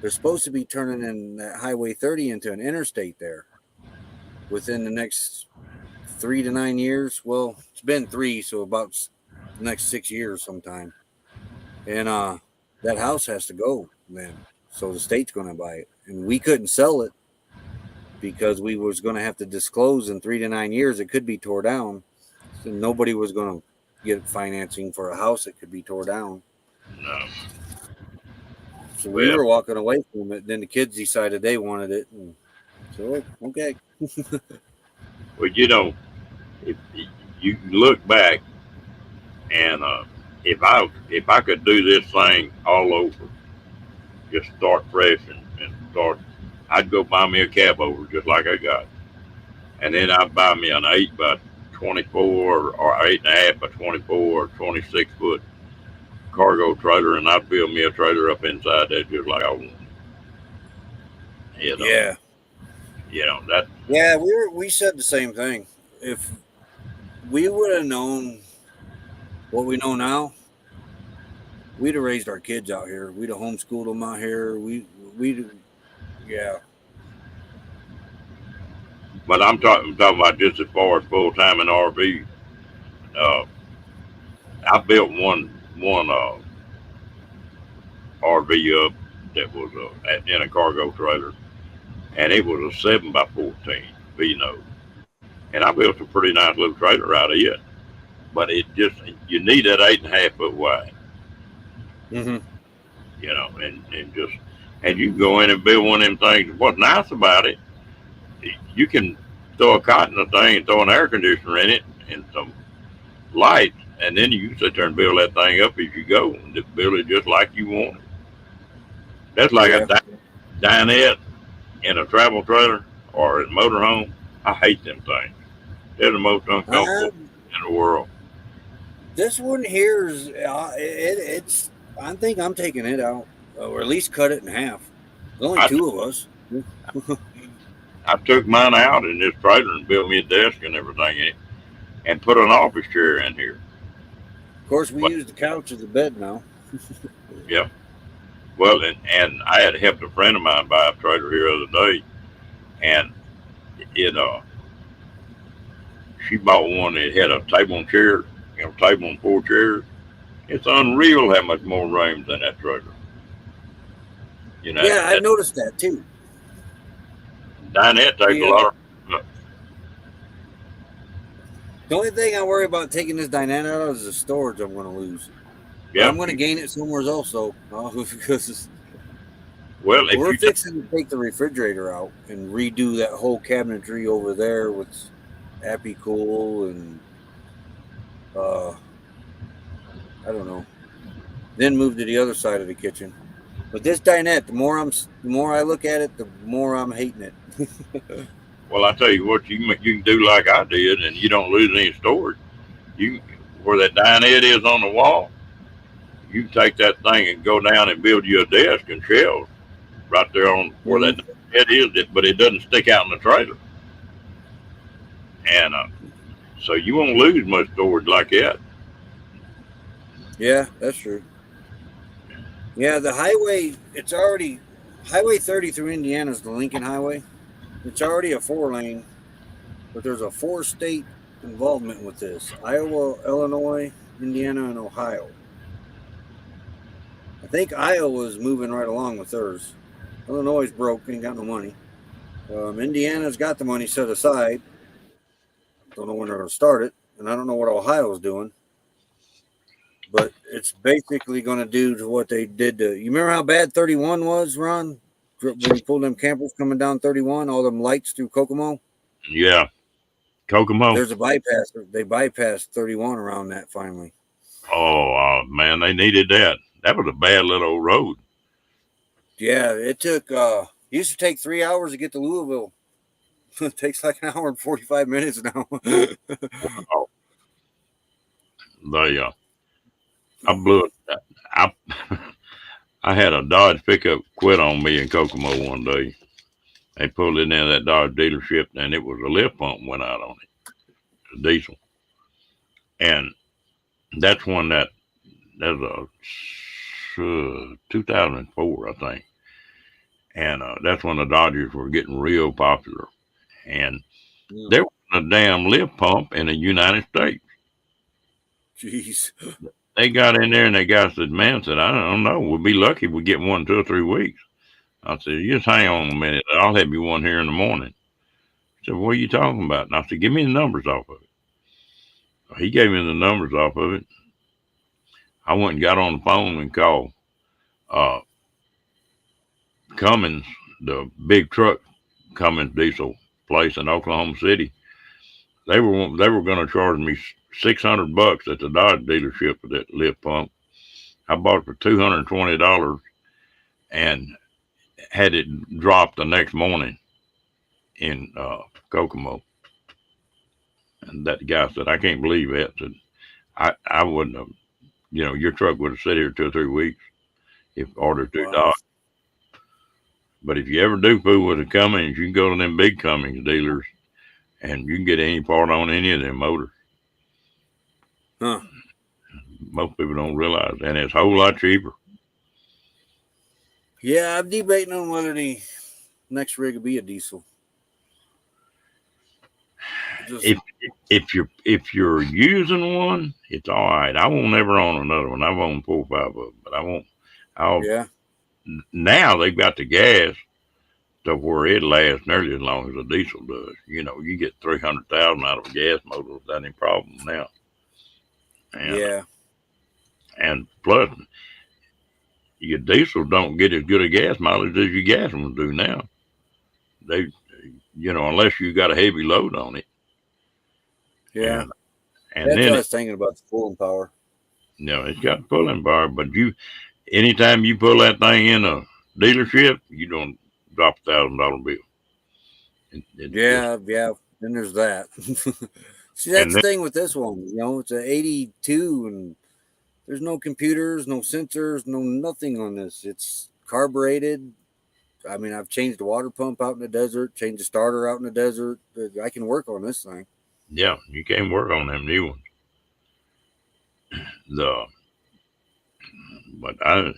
they're supposed to be turning in that Highway 30 into an interstate there within the next 3 to 9 years. Well, it's been 3, so about the next 6 years sometime. And that house has to go then. So the state's going to buy it. And we couldn't sell it because we was going to have to disclose in 3 to 9 years it could be tore down. So nobody was going to get financing for a house that could be tore down. No. So we were walking away from it. Then the kids decided they wanted it. And so, okay. Well, if you look back and if I could do this thing all over, just start fresh and start, I'd go buy me a cab over just like I got, and then I'd buy me an 8 by 24 or 8.5 by 24 or 26 foot cargo trailer, and I'd build me a trailer up inside that just like I want. Yeah. That. Yeah, we said the same thing. If we would have known what we know now, we'd have raised our kids out here. We'd have homeschooled them out here. Yeah. But I'm talking about just as far as full time in RV. I built one RV up that was in a cargo trailer, and it was a 7 by 14 V-nose, and I built a pretty nice little trailer out of it. But you need that 8.5 foot wide. Mm-hmm. And you can go in and build one of them things. What's nice about it you can throw a cot in the thing and throw an air conditioner in it and some lights, and then you can sit there and build that thing up as you go and just build it just like you want it. That's like a Yeah. dinette in a travel trailer or a motorhome. I hate them things. They're the most uncomfortable Um, in the world. this one here is it's. I think I'm taking it out, or at least cut it in half. There's only I, two of us. Of I took mine out in this trailer and built me a desk and everything in it and put an office chair in here. course, we But, use the couch as a bed now. yeah. Well, and I had helped a friend of mine buy a trailer here the other day, and it she bought one that had a table and chair, table and four chairs. It's unreal how much more room's in that trailer. Yeah, I've That noticed that too. dinette takes a The lot of. the only thing I worry about taking this dinette out of is the storage I'm going to lose. But Yeah. I'm going to gain it somewhere else, though, because Well, if we're you fixing to take the refrigerator out and redo that whole cabinetry over there with Appy Cool and I don't know. Then move to the other side of the kitchen. But this dinette, the more I look at it, the more I'm hating it. well, I tell you what, you can do like I did, and you don't lose any storage. You where that dinette is on the wall, you can take that thing and go down and build you a desk and shelves right there on where Mhm. that head is, but it doesn't stick out in the trailer. And so you won't lose much storage like that. Yeah, that's true. Yeah, the highway, it's already Highway 30 through Indiana is the Lincoln Highway. It's already a 4 lane, but there's a 4 state involvement with this: Iowa, Illinois, Indiana, and Ohio. I think Iowa's moving right along with theirs. Illinois is broke, ain't got no money. Indiana's got the money set aside. Don't know when they're going to start it, and I don't know what Ohio's doing. But it's basically going to do to what they did to. You remember how bad 31 was, Ron? When you pulled them campers coming down 31, all them lights through Kokomo. Yeah, Kokomo. There's a bypass. They bypassed 31 around that finally. Oh man, they needed that. That was a bad little old road. Yeah, it took. Used to take 3 hours to get to Louisville. It takes like an hour and 45 minutes now. Oh, they I blew it. I I had a Dodge pickup quit on me in Kokomo one day. They pulled it into that Dodge dealership, and it was a lift pump went out on it, a diesel, and that's when that's a 2004, I think, and that's when the Dodgers were getting real popular, and Mm, there wasn't a damn lift pump in the United States. jeez. They got in there and they guy said, "Man," said, "I don't know. We'll be lucky if we get one 2 or 3 weeks." I said, "You just hang on a minute. I'll have you one here in the morning." He said, "What are you talking about?" And I said, "Give me the numbers off of it." He gave me the numbers off of it. I went and got on the phone and called uh, Cummins, the big truck Cummins diesel place in Oklahoma City. They were going to charge me $600 at the Dodge dealership for that lift pump. I bought it for $220 and had it dropped the next morning in Kokomo. And that guy said, "I can't believe that." Said, I wouldn't have, your truck would have sat here 2 or 3 weeks if ordered through Wow. Dodge. But if you ever do fool with a Cummins, you can go to them big Cummins dealers and you can get any part on any of them motors. Huh. Most people don't realize that. And it's a whole lot cheaper. Yeah, I'm debating on whether the next rig will be a diesel. Just If you're using one, it's all right. I won't ever own another one. I've owned 4 or 5 of them, but I won't. I'll yeah. now they've got the gas to where it lasts nearly as long as a diesel does. You get 300,000 out of a gas motor without any problem now. And Yeah. and plus, your diesel don't get as good a gas mileage as your gas ones do now. They unless you got a heavy load on it. Yeah. And That's what then I was thinking about, the pulling power. it's got pulling bar, but anytime you pull that thing in a dealership, you don't drop $1,000 bill. Yeah. Then there's that. See, And that's the then, thing with this one. It's an 82, and there's no computers, no sensors, no nothing on this. It's carbureted. I mean, I've changed the water pump out in the desert, changed the starter out in the desert. I can work on this thing. yeah, you can't work on them new ones. The But I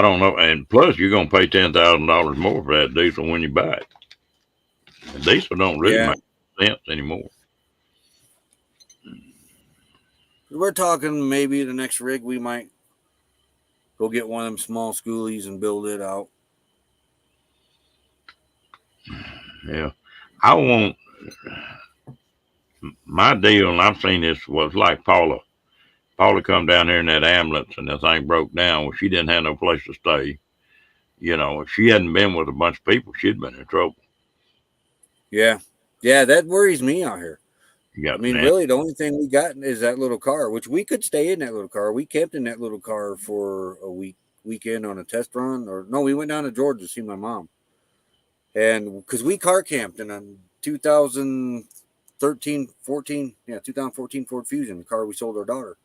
don't know. And plus, you're gonna pay $10,000 more for that diesel when you buy it. And diesel don't really Yeah. make sense anymore. We're talking maybe the next rig we might go get one of them small schoolies and build it out. Yeah, I want my deal, and I've seen this, was like Paula. Paula come down here in that ambulance, and the thing broke down. Well, she didn't have no place to stay. If she hadn't been with a bunch of people, she'd been in trouble. Yeah, that worries me out here. You got I mean, really, the only thing we got is that little car, which we could stay in that little car. We camped in that little car for a weekend on a test run. Or no, we went down to Georgia to see my mom. And because we car camped in a 2014 Ford Fusion, the car we sold our daughter.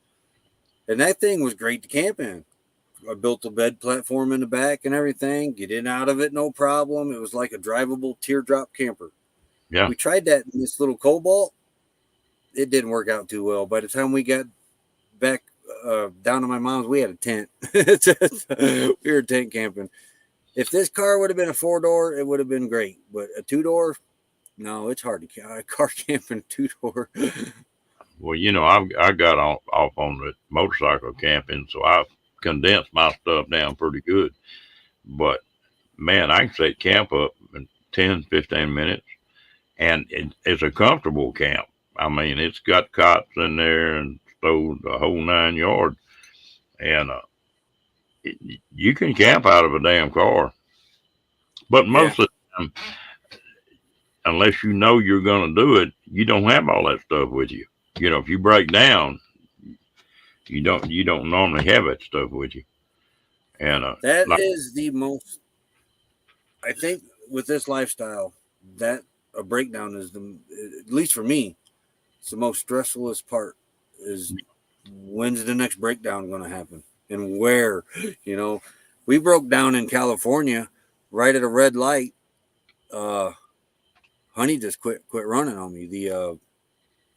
And that thing was great to camp in. I built a bed platform in the back and everything. Get in out of it, no problem. It was like a drivable teardrop camper. Yeah. We tried that in this little Cobalt. It didn't work out too well. By the time we got back down to my mom's, we had a tent. We were tent camping. If this car would have been a 4-door, it would have been great. But a 2-door, no, it's hard to car camping a 2-door. Well, I got off on the motorcycle camping, so I've condensed my stuff down pretty good. But man, I can set camp up in 10, 15 minutes, and it's a comfortable camp. I mean, it's got cots in there and stove, the whole 9 yards, and you can camp out of a damn car. But most of the time, unless you know you're going to do it, you don't have all that stuff with you. If you break down, you don't normally have that stuff with you. And that is the most, I think, with this lifestyle, that a breakdown is at least for me, it's the most stressfulest part. Is when's the next breakdown going to happen and where? We broke down in California right at a red light. Honey just quit running on me. The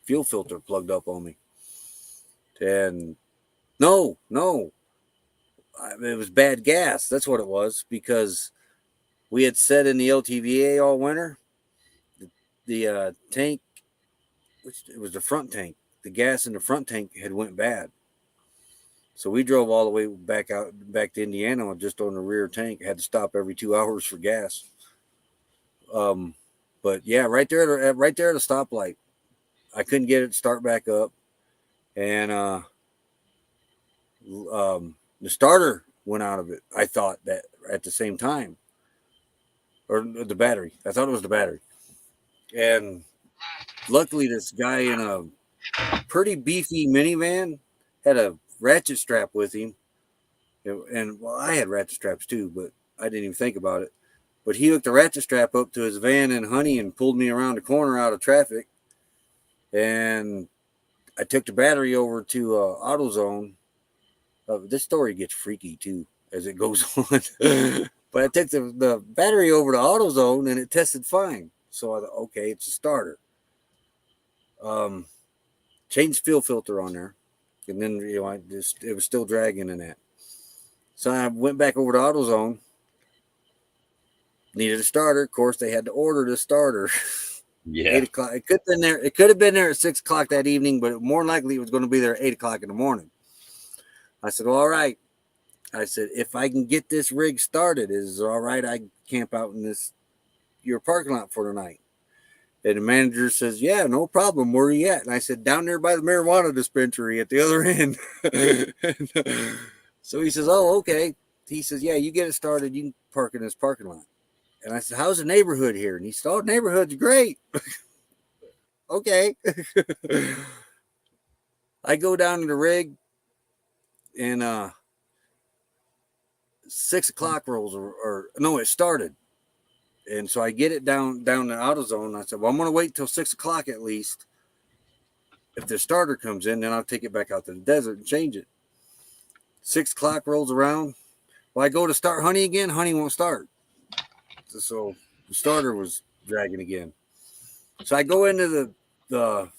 fuel filter plugged up on me, and no, it was bad gas. That's what it was, because we had set in the LTVA all winter. The tank, which it was the front tank, the gas in the front tank had went bad. So we drove all the way back to Indiana just on the rear tank. Had to stop every 2 hours for gas. But yeah, right there at the stoplight, I couldn't get it to start back up, and the starter went out of it. I thought that at the same time, or the battery. I thought it was the battery, and luckily this guy in a pretty beefy minivan had a ratchet strap with him, and well, I had ratchet straps too, but I didn't even think about it. But he hooked the ratchet strap up to his van and Honey and pulled me around the corner out of traffic. And I took the battery over to AutoZone. This story gets freaky too as it goes on. But I took the battery over to AutoZone and it tested fine. So I thought, okay, it's a starter. Changed fuel filter on there. And then, it was still dragging in that. So I went back over to AutoZone. Needed a starter. Of course, they had to order the starter. Yeah. 8 o'clock. It could have been there. It could have been there at 6 o'clock that evening, but more likely it was going to be there at 8 o'clock in the morning. I said, well, all right. I said, if I can get this rig started, is it all right? I camp out in your parking lot for the night. And the manager says, yeah, no problem. Where are you at? And I said, down there by the marijuana dispensary at the other end. So he says, oh, okay. He says, yeah, you get it started. You can park in this parking lot. And I said, how's the neighborhood here? And he said, oh, the neighborhood's great. Okay. I go down to the rig, and 6 o'clock rolls, or no, it started. And so I get it down the AutoZone. I said, well, I'm going to wait till 6 o'clock at least. If the starter comes in, then I'll take it back out to the desert and change it. 6 o'clock rolls around. Well, I go to start Honey again. Honey won't start. So the starter was dragging again. So I go into right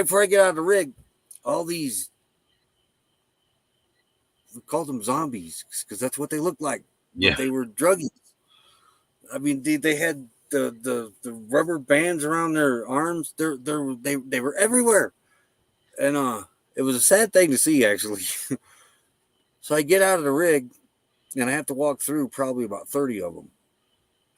before I get out of the rig, all these, we called them zombies because that's what they looked like. Yeah. They were druggies. I mean, they had the rubber bands around their arms. They were everywhere, and it was a sad thing to see, actually. So I get out of the rig, and I have to walk through probably about 30 of them.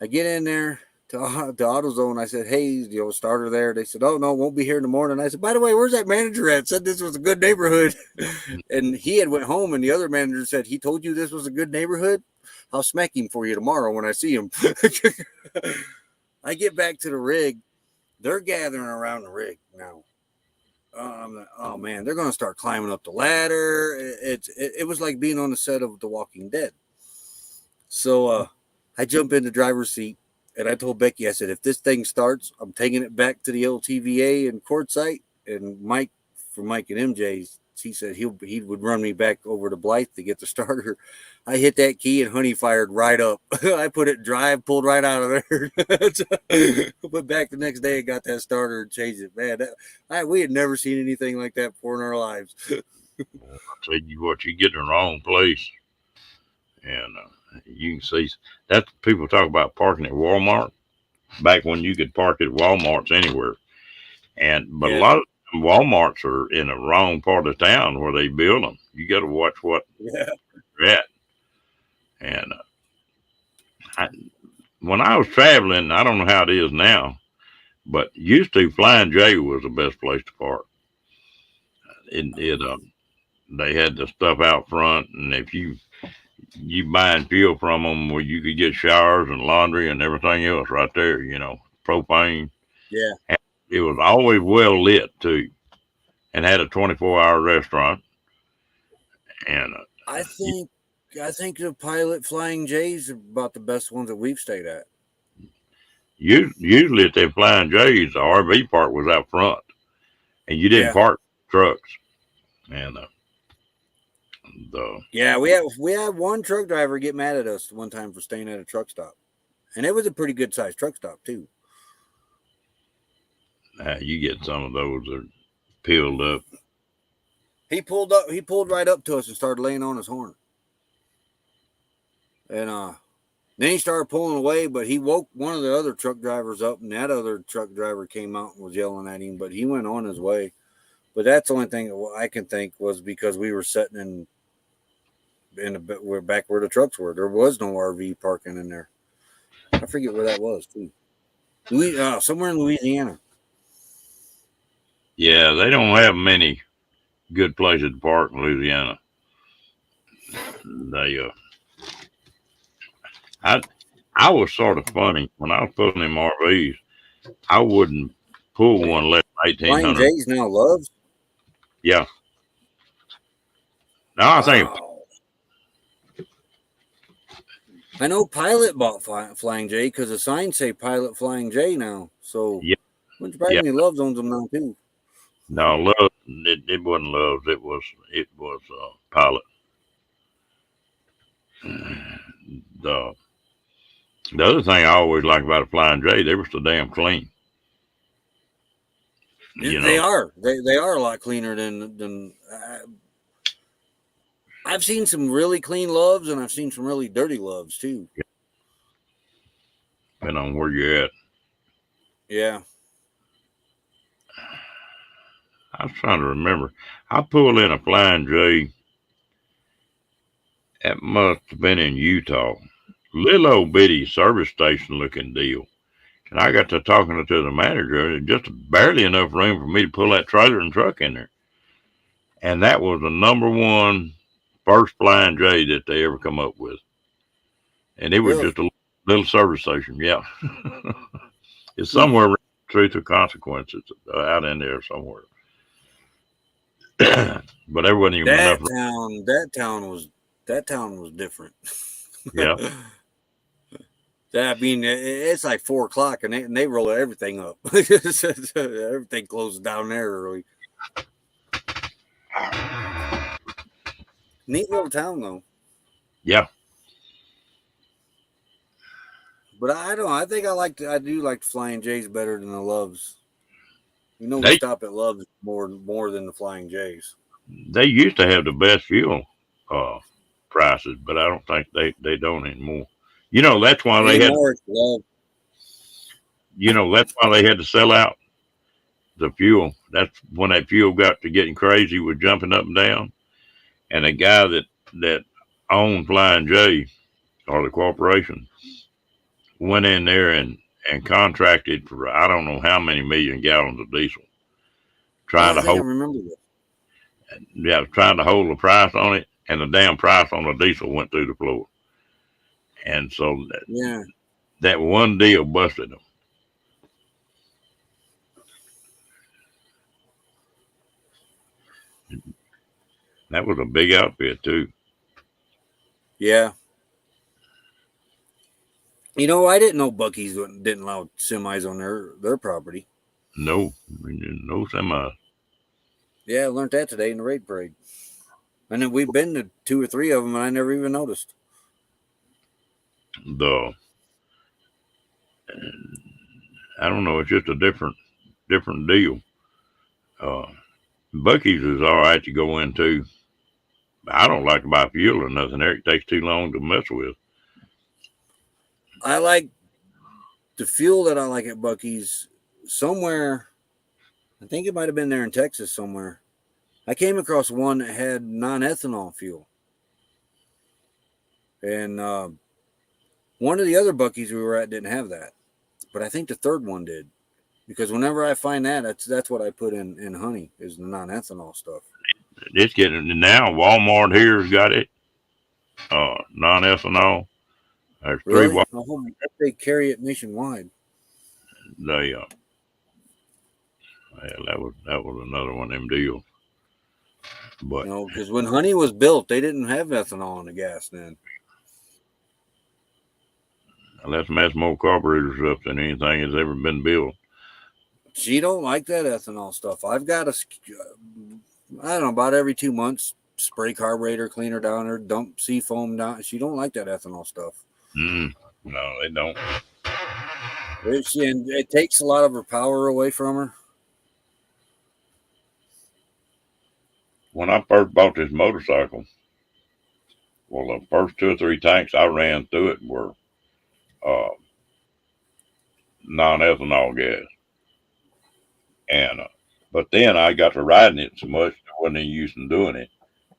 I get in there to AutoZone. I said, hey, starter there. They said, oh, no, won't be here in the morning. I said, by the way, where's that manager at? Said this was a good neighborhood. And he had went home, and the other manager said, he told you this was a good neighborhood? I'll smack him for you tomorrow when I see him. I get back to the rig. They're gathering around the rig now. Oh, man, they're going to start climbing up the ladder. It was like being on the set of The Walking Dead. So I jump in the driver's seat, and I told Becky, I said, if this thing starts, I'm taking it back to the LTVA and Quartzsite. And Mike and MJ's, he said he would run me back over to Blythe to get the starter. I hit that key, and Honey fired right up. I put it drive, pulled right out of there. Went back the next day and got that starter and changed it. Man, we had never seen anything like that before in our lives. I'll tell you what, you get in the wrong place, and you can see that people talk about parking at Walmart back when you could park at Walmarts anywhere, but a lot of Walmarts are in the wrong part of town where they build them. You got to watch what you're at. And when I was traveling, I don't know how it is now, but used to Flying J was the best place to park. They had the stuff out front, and if you buying fuel from them, where you could get showers and laundry and everything else right there, propane. Yeah. And it was always well lit too, and had a 24-hour restaurant. And I think the Pilot Flying J's are about the best ones that we've stayed at. Usually at the Flying J's, the RV park was out front, and you didn't park trucks. And we had one truck driver get mad at us one time for staying at a truck stop, and it was a pretty good sized truck stop too. You get some of those that are peeled up. He pulled right up to us and started laying on his horn. And then he started pulling away, but he woke one of the other truck drivers up, and that other truck driver came out and was yelling at him, but he went on his way. But that's the only thing I can think was because we were sitting we're back where the trucks were. There was no RV parking in there. I forget where that was too. Somewhere in Louisiana. Yeah, they don't have many good places to park in Louisiana. I was sort of funny when I was pulling them RVs. I wouldn't pull one less than 1,800. Flying J's now Loves. Yeah. No, I think. I know Pilot bought Flying J because the signs say Pilot Flying J now. So which probably Loves owns them now too. No, Love it wasn't Loves. It was Pilot. The other thing I always like about a Flying J, they were so damn clean. They are. They are a lot cleaner than. I've seen some really clean Loves, and I've seen some really dirty Loves too. Depending on where you're at. Yeah. I was trying to remember. I pulled in a Flying J. That must have been in Utah. Little old bitty service station looking deal. And I got to talking to the manager, just barely enough room for me to pull that trailer and truck in there. And that was the number one first Flying J that they ever come up with. And it was just a Little service station, yeah. It's somewhere around Truth or Consequences out in there somewhere. But there wasn't even enough. That town was different. Yeah. I mean, it's like 4:00 and they roll everything up. Everything closes down there early. Neat little town though. Yeah. But I don't. I think I do like the Flying J's better than the Loves. You know, we They stop at Loves more than the Flying J's. they used to have the best fuel prices, but I don't think they don't anymore. You know that's why they had. Anymore, it's Love. You know that's why they had to sell out the fuel. That's when that fuel got to getting crazy with jumping up and down. And the guy that owned Flying J or the corporation went in there and contracted for I don't know how many million gallons of diesel, trying I to think I hold remember that. trying to hold the price on it, and the damn price on the diesel went through the floor. And so Yeah. that one deal busted them. That was a big outfit too. Yeah. You know, I didn't know Buc-ee's didn't allow semis on their property. No, no semi. Yeah, I learned that today in the raid parade. And then we've been to 2 or 3 of them, and I never even noticed. The I don't know. It's just a different deal. Buc-ee's is all right to go into. I don't like to buy fuel or nothing there. It takes too long to mess with. I like the fuel that I like at Buc-ee's somewhere. I think it might have been there in Texas somewhere. I came across one that had non-ethanol fuel. And one of the other Buc-ee's we were at didn't have that. But I think the third one did. Because whenever I find that's what I put in honey is the non-ethanol stuff. It's getting now. Walmart here has got it. Non-ethanol. There's Really? three. I hope they carry it nationwide. They yeah, that was another one of them deals. But No, because when honey was built, they didn't have ethanol in the gas then. let's mess more carburetors up than anything has ever been built. She don't like that ethanol stuff. I've got I don't know, about every 2 months, spray carburetor cleaner down her, dump sea foam down. She don't like that ethanol stuff. No, they don't. And it takes a lot of her power away from her. When I first bought this motorcycle, well, the first 2 or 3 tanks I ran through it were non-ethanol gas, and but then I got to riding it so much I wasn't any use in doing it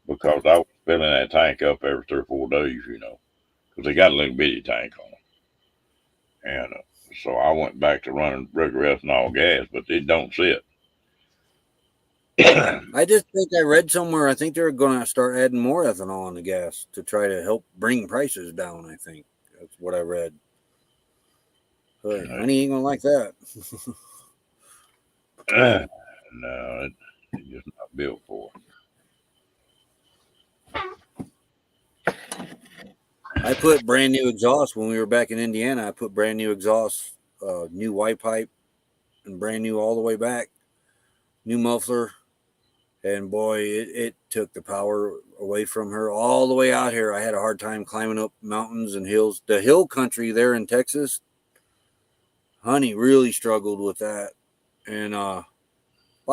because I was filling that tank up every 3 or 4 days, because they got a little bitty tank on it, and so I went back to running regular ethanol gas, but it don't sit. I just think I read somewhere, I think they're going to start adding more ethanol in the gas to try to help bring prices down, I think. That's what I read. But honey ain't going to like that. No, it's just not built for it. I put brand new exhaust when we were back in Indiana. I put brand new exhaust, new white pipe, and brand new all the way back. New muffler. And boy, it took the power away from her all the way out here. I had a hard time climbing up mountains and hills. The hill country there in Texas, honey really struggled with that. And by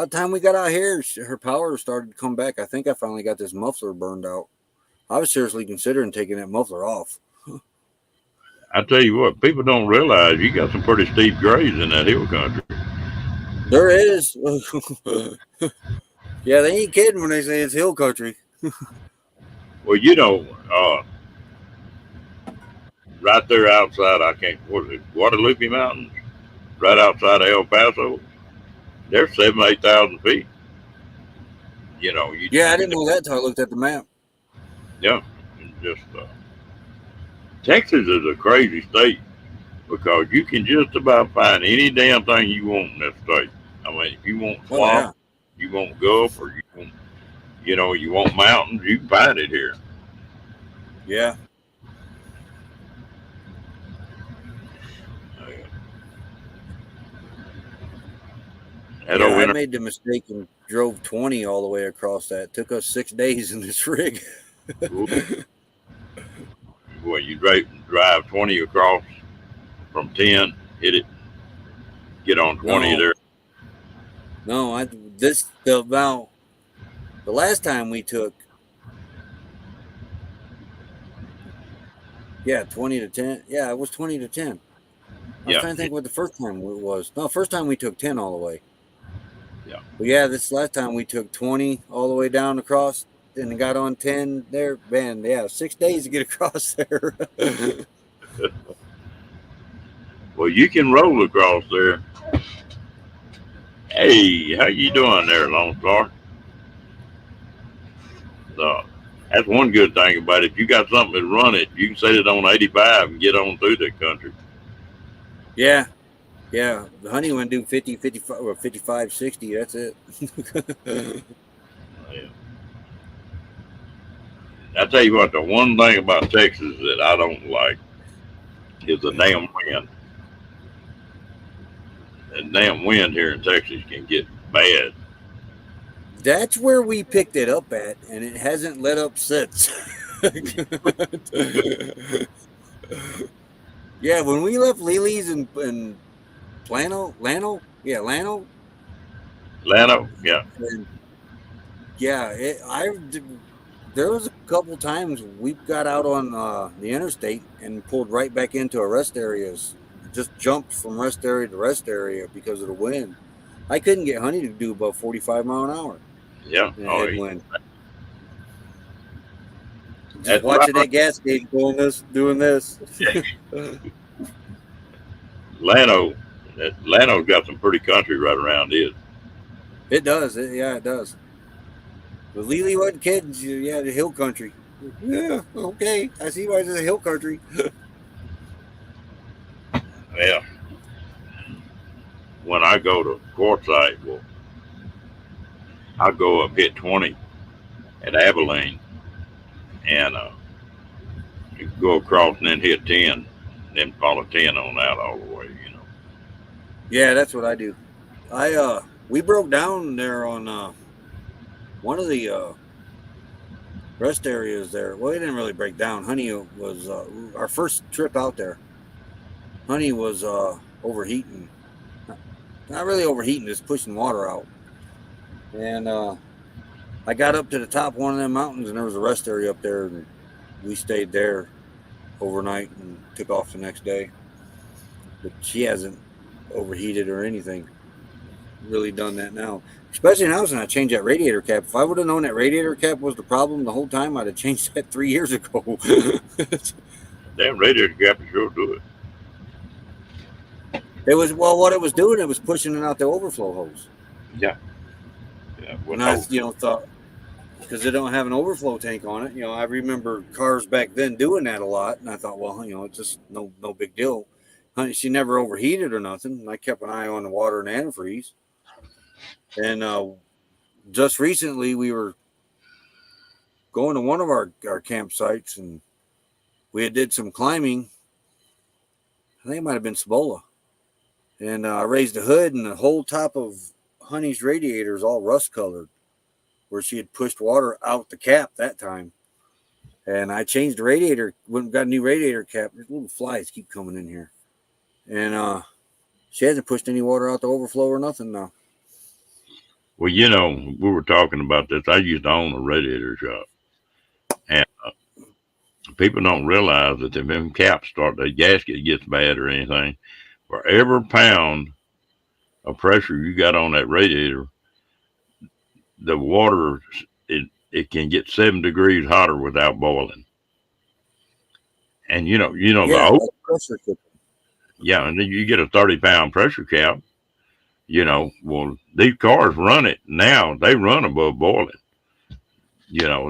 the time we got out here, her power started to come back. I think I finally got this muffler burned out. I was seriously considering taking that muffler off. I tell you what, people don't realize you got some pretty steep grades in that hill country. There is. Yeah, they ain't kidding when they say it's hill country. Well, right there outside, what is it, Guadalupe Mountains, right outside of El Paso, they're 7,000-8,000 feet. I didn't know that until I looked at the map. Yeah, just Texas is a crazy state because you can just about find any damn thing you want in that state. I mean, if you want Oh swamp, yeah, you want Gulf, or you want mountains, you can find it here. yeah. Uh, Head Yeah, over I in made the mistake and drove 20 all the way across that. It took us 6 days in this rig. there. Well, you drive 20 across from 10, hit it, get on 20 No, there. no, the last time we took, yeah, 20 to 10. Yeah, it was 20 to 10. I was Yeah, trying to think what the first time it was. No, first time we took 10 all the way. yeah. But yeah, this last time we took 20 all the way down across and got on 10 there. Man, yeah, 6 days to get across there. Well, you can roll across there. Hey, how you doing there, Lone Star? So, that's one good thing about it. If you got something to run it, you can set it on 85 and get on through the country. Yeah, yeah. The honey went do 50, 55, or 55, 60. That's it. Yeah. I tell you what, the one thing about Texas that I don't like is the damn wind. The damn wind here in Texas can get bad. That's where we picked it up at, and it hasn't let up since. Yeah, when we left Lily's and Lano, yeah, Lano, Lano, yeah. and yeah, there was a couple times we got out on the interstate and pulled right back into rest areas, just jumped from rest area to rest area because of the wind. I couldn't get honey to do above 45 mile an hour Yeah. in a Oh, headwind. Just that's watching right. that gas gauge doing this. Lano, Lano's got some pretty country right around it. It does. Yeah, it does. But Lily wasn't kidding. Yeah, the hill country. Yeah, okay. I see why it's a hill country. Yeah. When I go to Quartzsite, well, I go up hit 20 at Abilene and go across and then hit 10, then follow 10 on out all the way, Yeah, that's what I do. We broke down there on one of the rest areas there. Well, it didn't really break down. Honey was our first trip out there. Honey was overheating. Not really overheating, just pushing water out. And I got up to the top of one of them mountains, and there was a rest area up there, and we stayed there overnight and took off the next day. But she hasn't overheated or anything. Really done that now. Especially now since I changed that radiator cap. If I would have known that radiator cap was the problem the whole time, I'd have changed that 3 years ago. Damn radiator cap is sure do it. It was, well, what it was doing, it was pushing it out the overflow hose. Yeah. Yeah. And I, thought, because they don't have an overflow tank on it, I remember cars back then doing that a lot. And I thought, well, it's just no big deal. Honey, she never overheated or nothing. And I kept an eye on the water and antifreeze. And just recently we were going to one of our campsites, and we did some climbing. I think it might have been Cibola. And I raised the hood, and the whole top of Honey's radiator is all rust colored, where she had pushed water out the cap that time. And I changed the radiator, went and got a new radiator cap. There's little flies keep coming in here. And she hasn't pushed any water out the overflow or nothing now. Well, we were talking about this. I used to own a radiator shop. And people don't realize that if them caps start, the gasket gets bad or anything, for every pound of pressure you got on that radiator, the water, it can get 7 degrees hotter without boiling. And Yeah, the pressure cooker. yeah, and then you get a 30-pound pressure cap. Well, these cars run it now. They run above boiling. Yeah.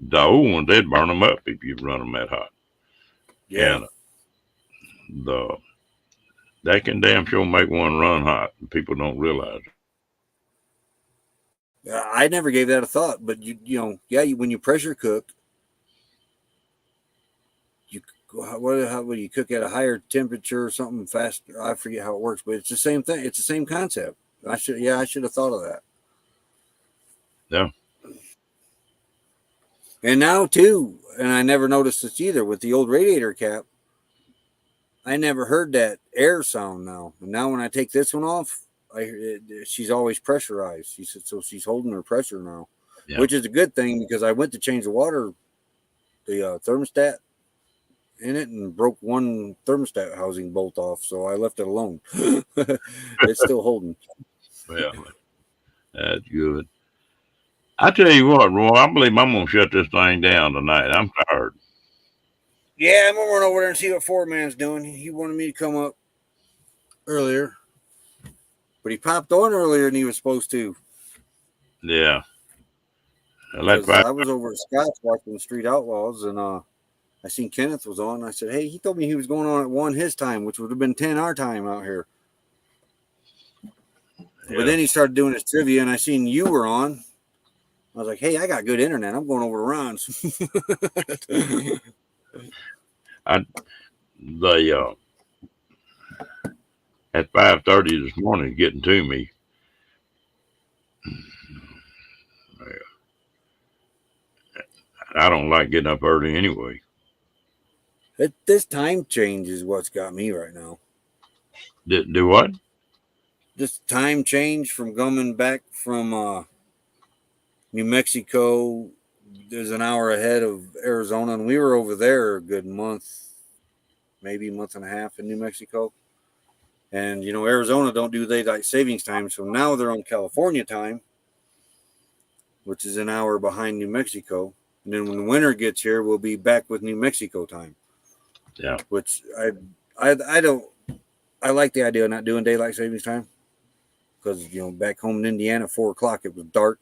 The old ones, they'd burn them up if you run them that hot. Yeah. And that can damn sure make one run hot. People don't realize it. I never gave that a thought, but when you pressure cook, what do you cook at a higher temperature or something faster? I forget how it works, but it's the same thing. It's the same concept. I should have thought of that. Yeah. And now too, and I never noticed this either with the old radiator cap. I never heard that air sound now. And now when I take this one off, she's always pressurized. She said so she's holding her pressure now, which is a good thing because I went to change the water, the thermostat in it, and broke one thermostat housing bolt off, so I left it alone. It's still holding. Yeah, that's good. I tell you what, Roy, I believe I'm gonna shut this thing down tonight. I'm tired. Yeah, I'm gonna run over there and see what Ford Man's doing. He wanted me to come up earlier, but he popped on earlier than he was supposed to. Yeah. I was over at Scott's watching Street Outlaws, and I seen Kenneth was on. I said, hey, he told me he was going on at 1 his time, which would have been 10 our time out here. Yeah. But then he started doing his trivia, and I seen you were on. I was like, hey, I got good internet. I'm going over to Ron's. At 5:30 this morning, getting to me. I don't like getting up early anyway. This time change is what's got me right now. Do what? This time change from coming back from New Mexico is an hour ahead of Arizona, and we were over there a good month, maybe a month and a half in New Mexico. And, Arizona don't do daylight savings time, so now they're on California time, which is an hour behind New Mexico. And then when the winter gets here, we'll be back with New Mexico time. Yeah. Which I like the idea of not doing daylight savings time because, back home in Indiana, 4 o'clock, it was dark.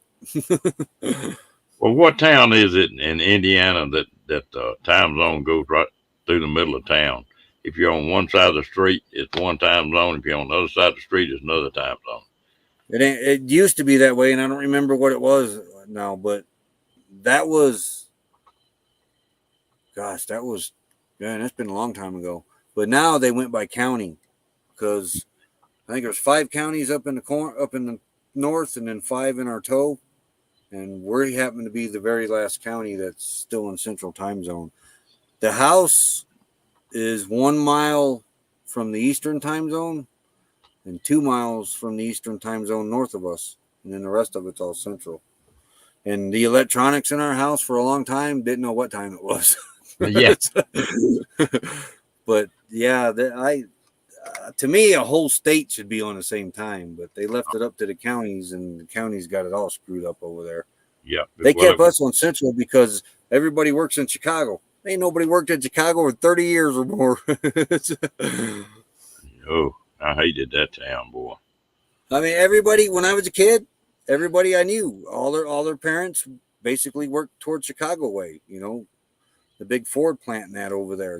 Well, what town is it in Indiana that time zone goes right through the middle of town? If you're on one side of the street, it's one time zone. If you're on the other side of the street, it's another time zone. It used to be that way, and I don't remember what it was now, but that was, that's been a long time ago. But now they went by county because I think there's 5 counties up in the north, and then 5 in our toe. And we happen to be the very last county that's still in Central Time Zone. The house is 1 mile from the Eastern Time Zone and 2 miles from the Eastern Time Zone north of us. And then the rest of it's all Central. And the electronics in our house for a long time didn't know what time it was. Yes. But yeah, to me, a whole state should be on the same time, but they left it up to the counties, and the counties got it all screwed up over there. Yeah. They kept us on Central because everybody works in Chicago. Ain't nobody worked in Chicago for 30 years or more. Oh, I hated that town, boy. I mean, everybody, when I was a kid, everybody I knew, all their parents basically worked towards Chicago way, the big Ford plant and that over there.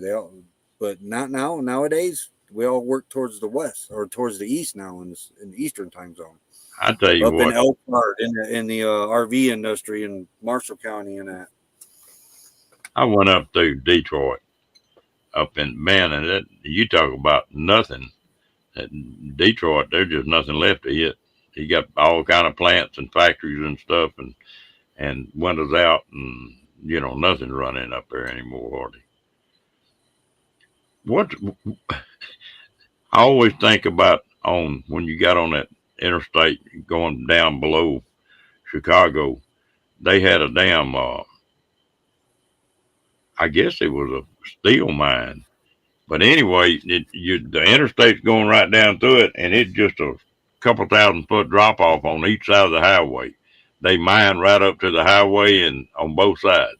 But not now. Nowadays, we all work towards the west or towards the east now in the Eastern Time Zone. I tell you what, in Elkhart, in the RV industry in Marshall County and that. I went up through Detroit, up in and you talk about nothing. At Detroit, there's just nothing left to hit. You got all kind of plants and factories and stuff, and windows out, and nothing running up there anymore, hardly. I always think about when you got on that interstate going down below Chicago, they had a damn, I guess it was a steel mine. But anyway, the interstate's going right down through it, and it's just a couple 1,000-foot drop off on each side of the highway. They mine right up to the highway and on both sides.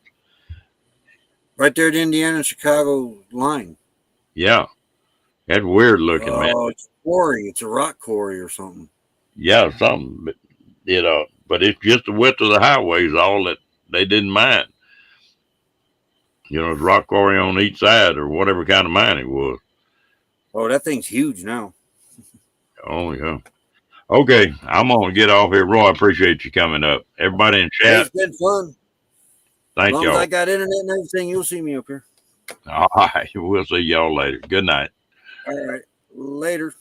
Right there at the Indiana Chicago line. Yeah. That's weird looking, man. Oh, it's a quarry. It's a rock quarry or something. Yeah, something. But it's just the width of the highway is all that they didn't mine. You know, it's rock quarry on each side or whatever kind of mine it was. Oh, that thing's huge now. Oh, yeah. Okay, I'm going to get off here. Roy, I appreciate you coming up. Everybody in Hey, chat, it's been fun. As thank long as I y'all. got internet and everything, you'll see me up here. All right, we'll see y'all later. Good night. All right. Later.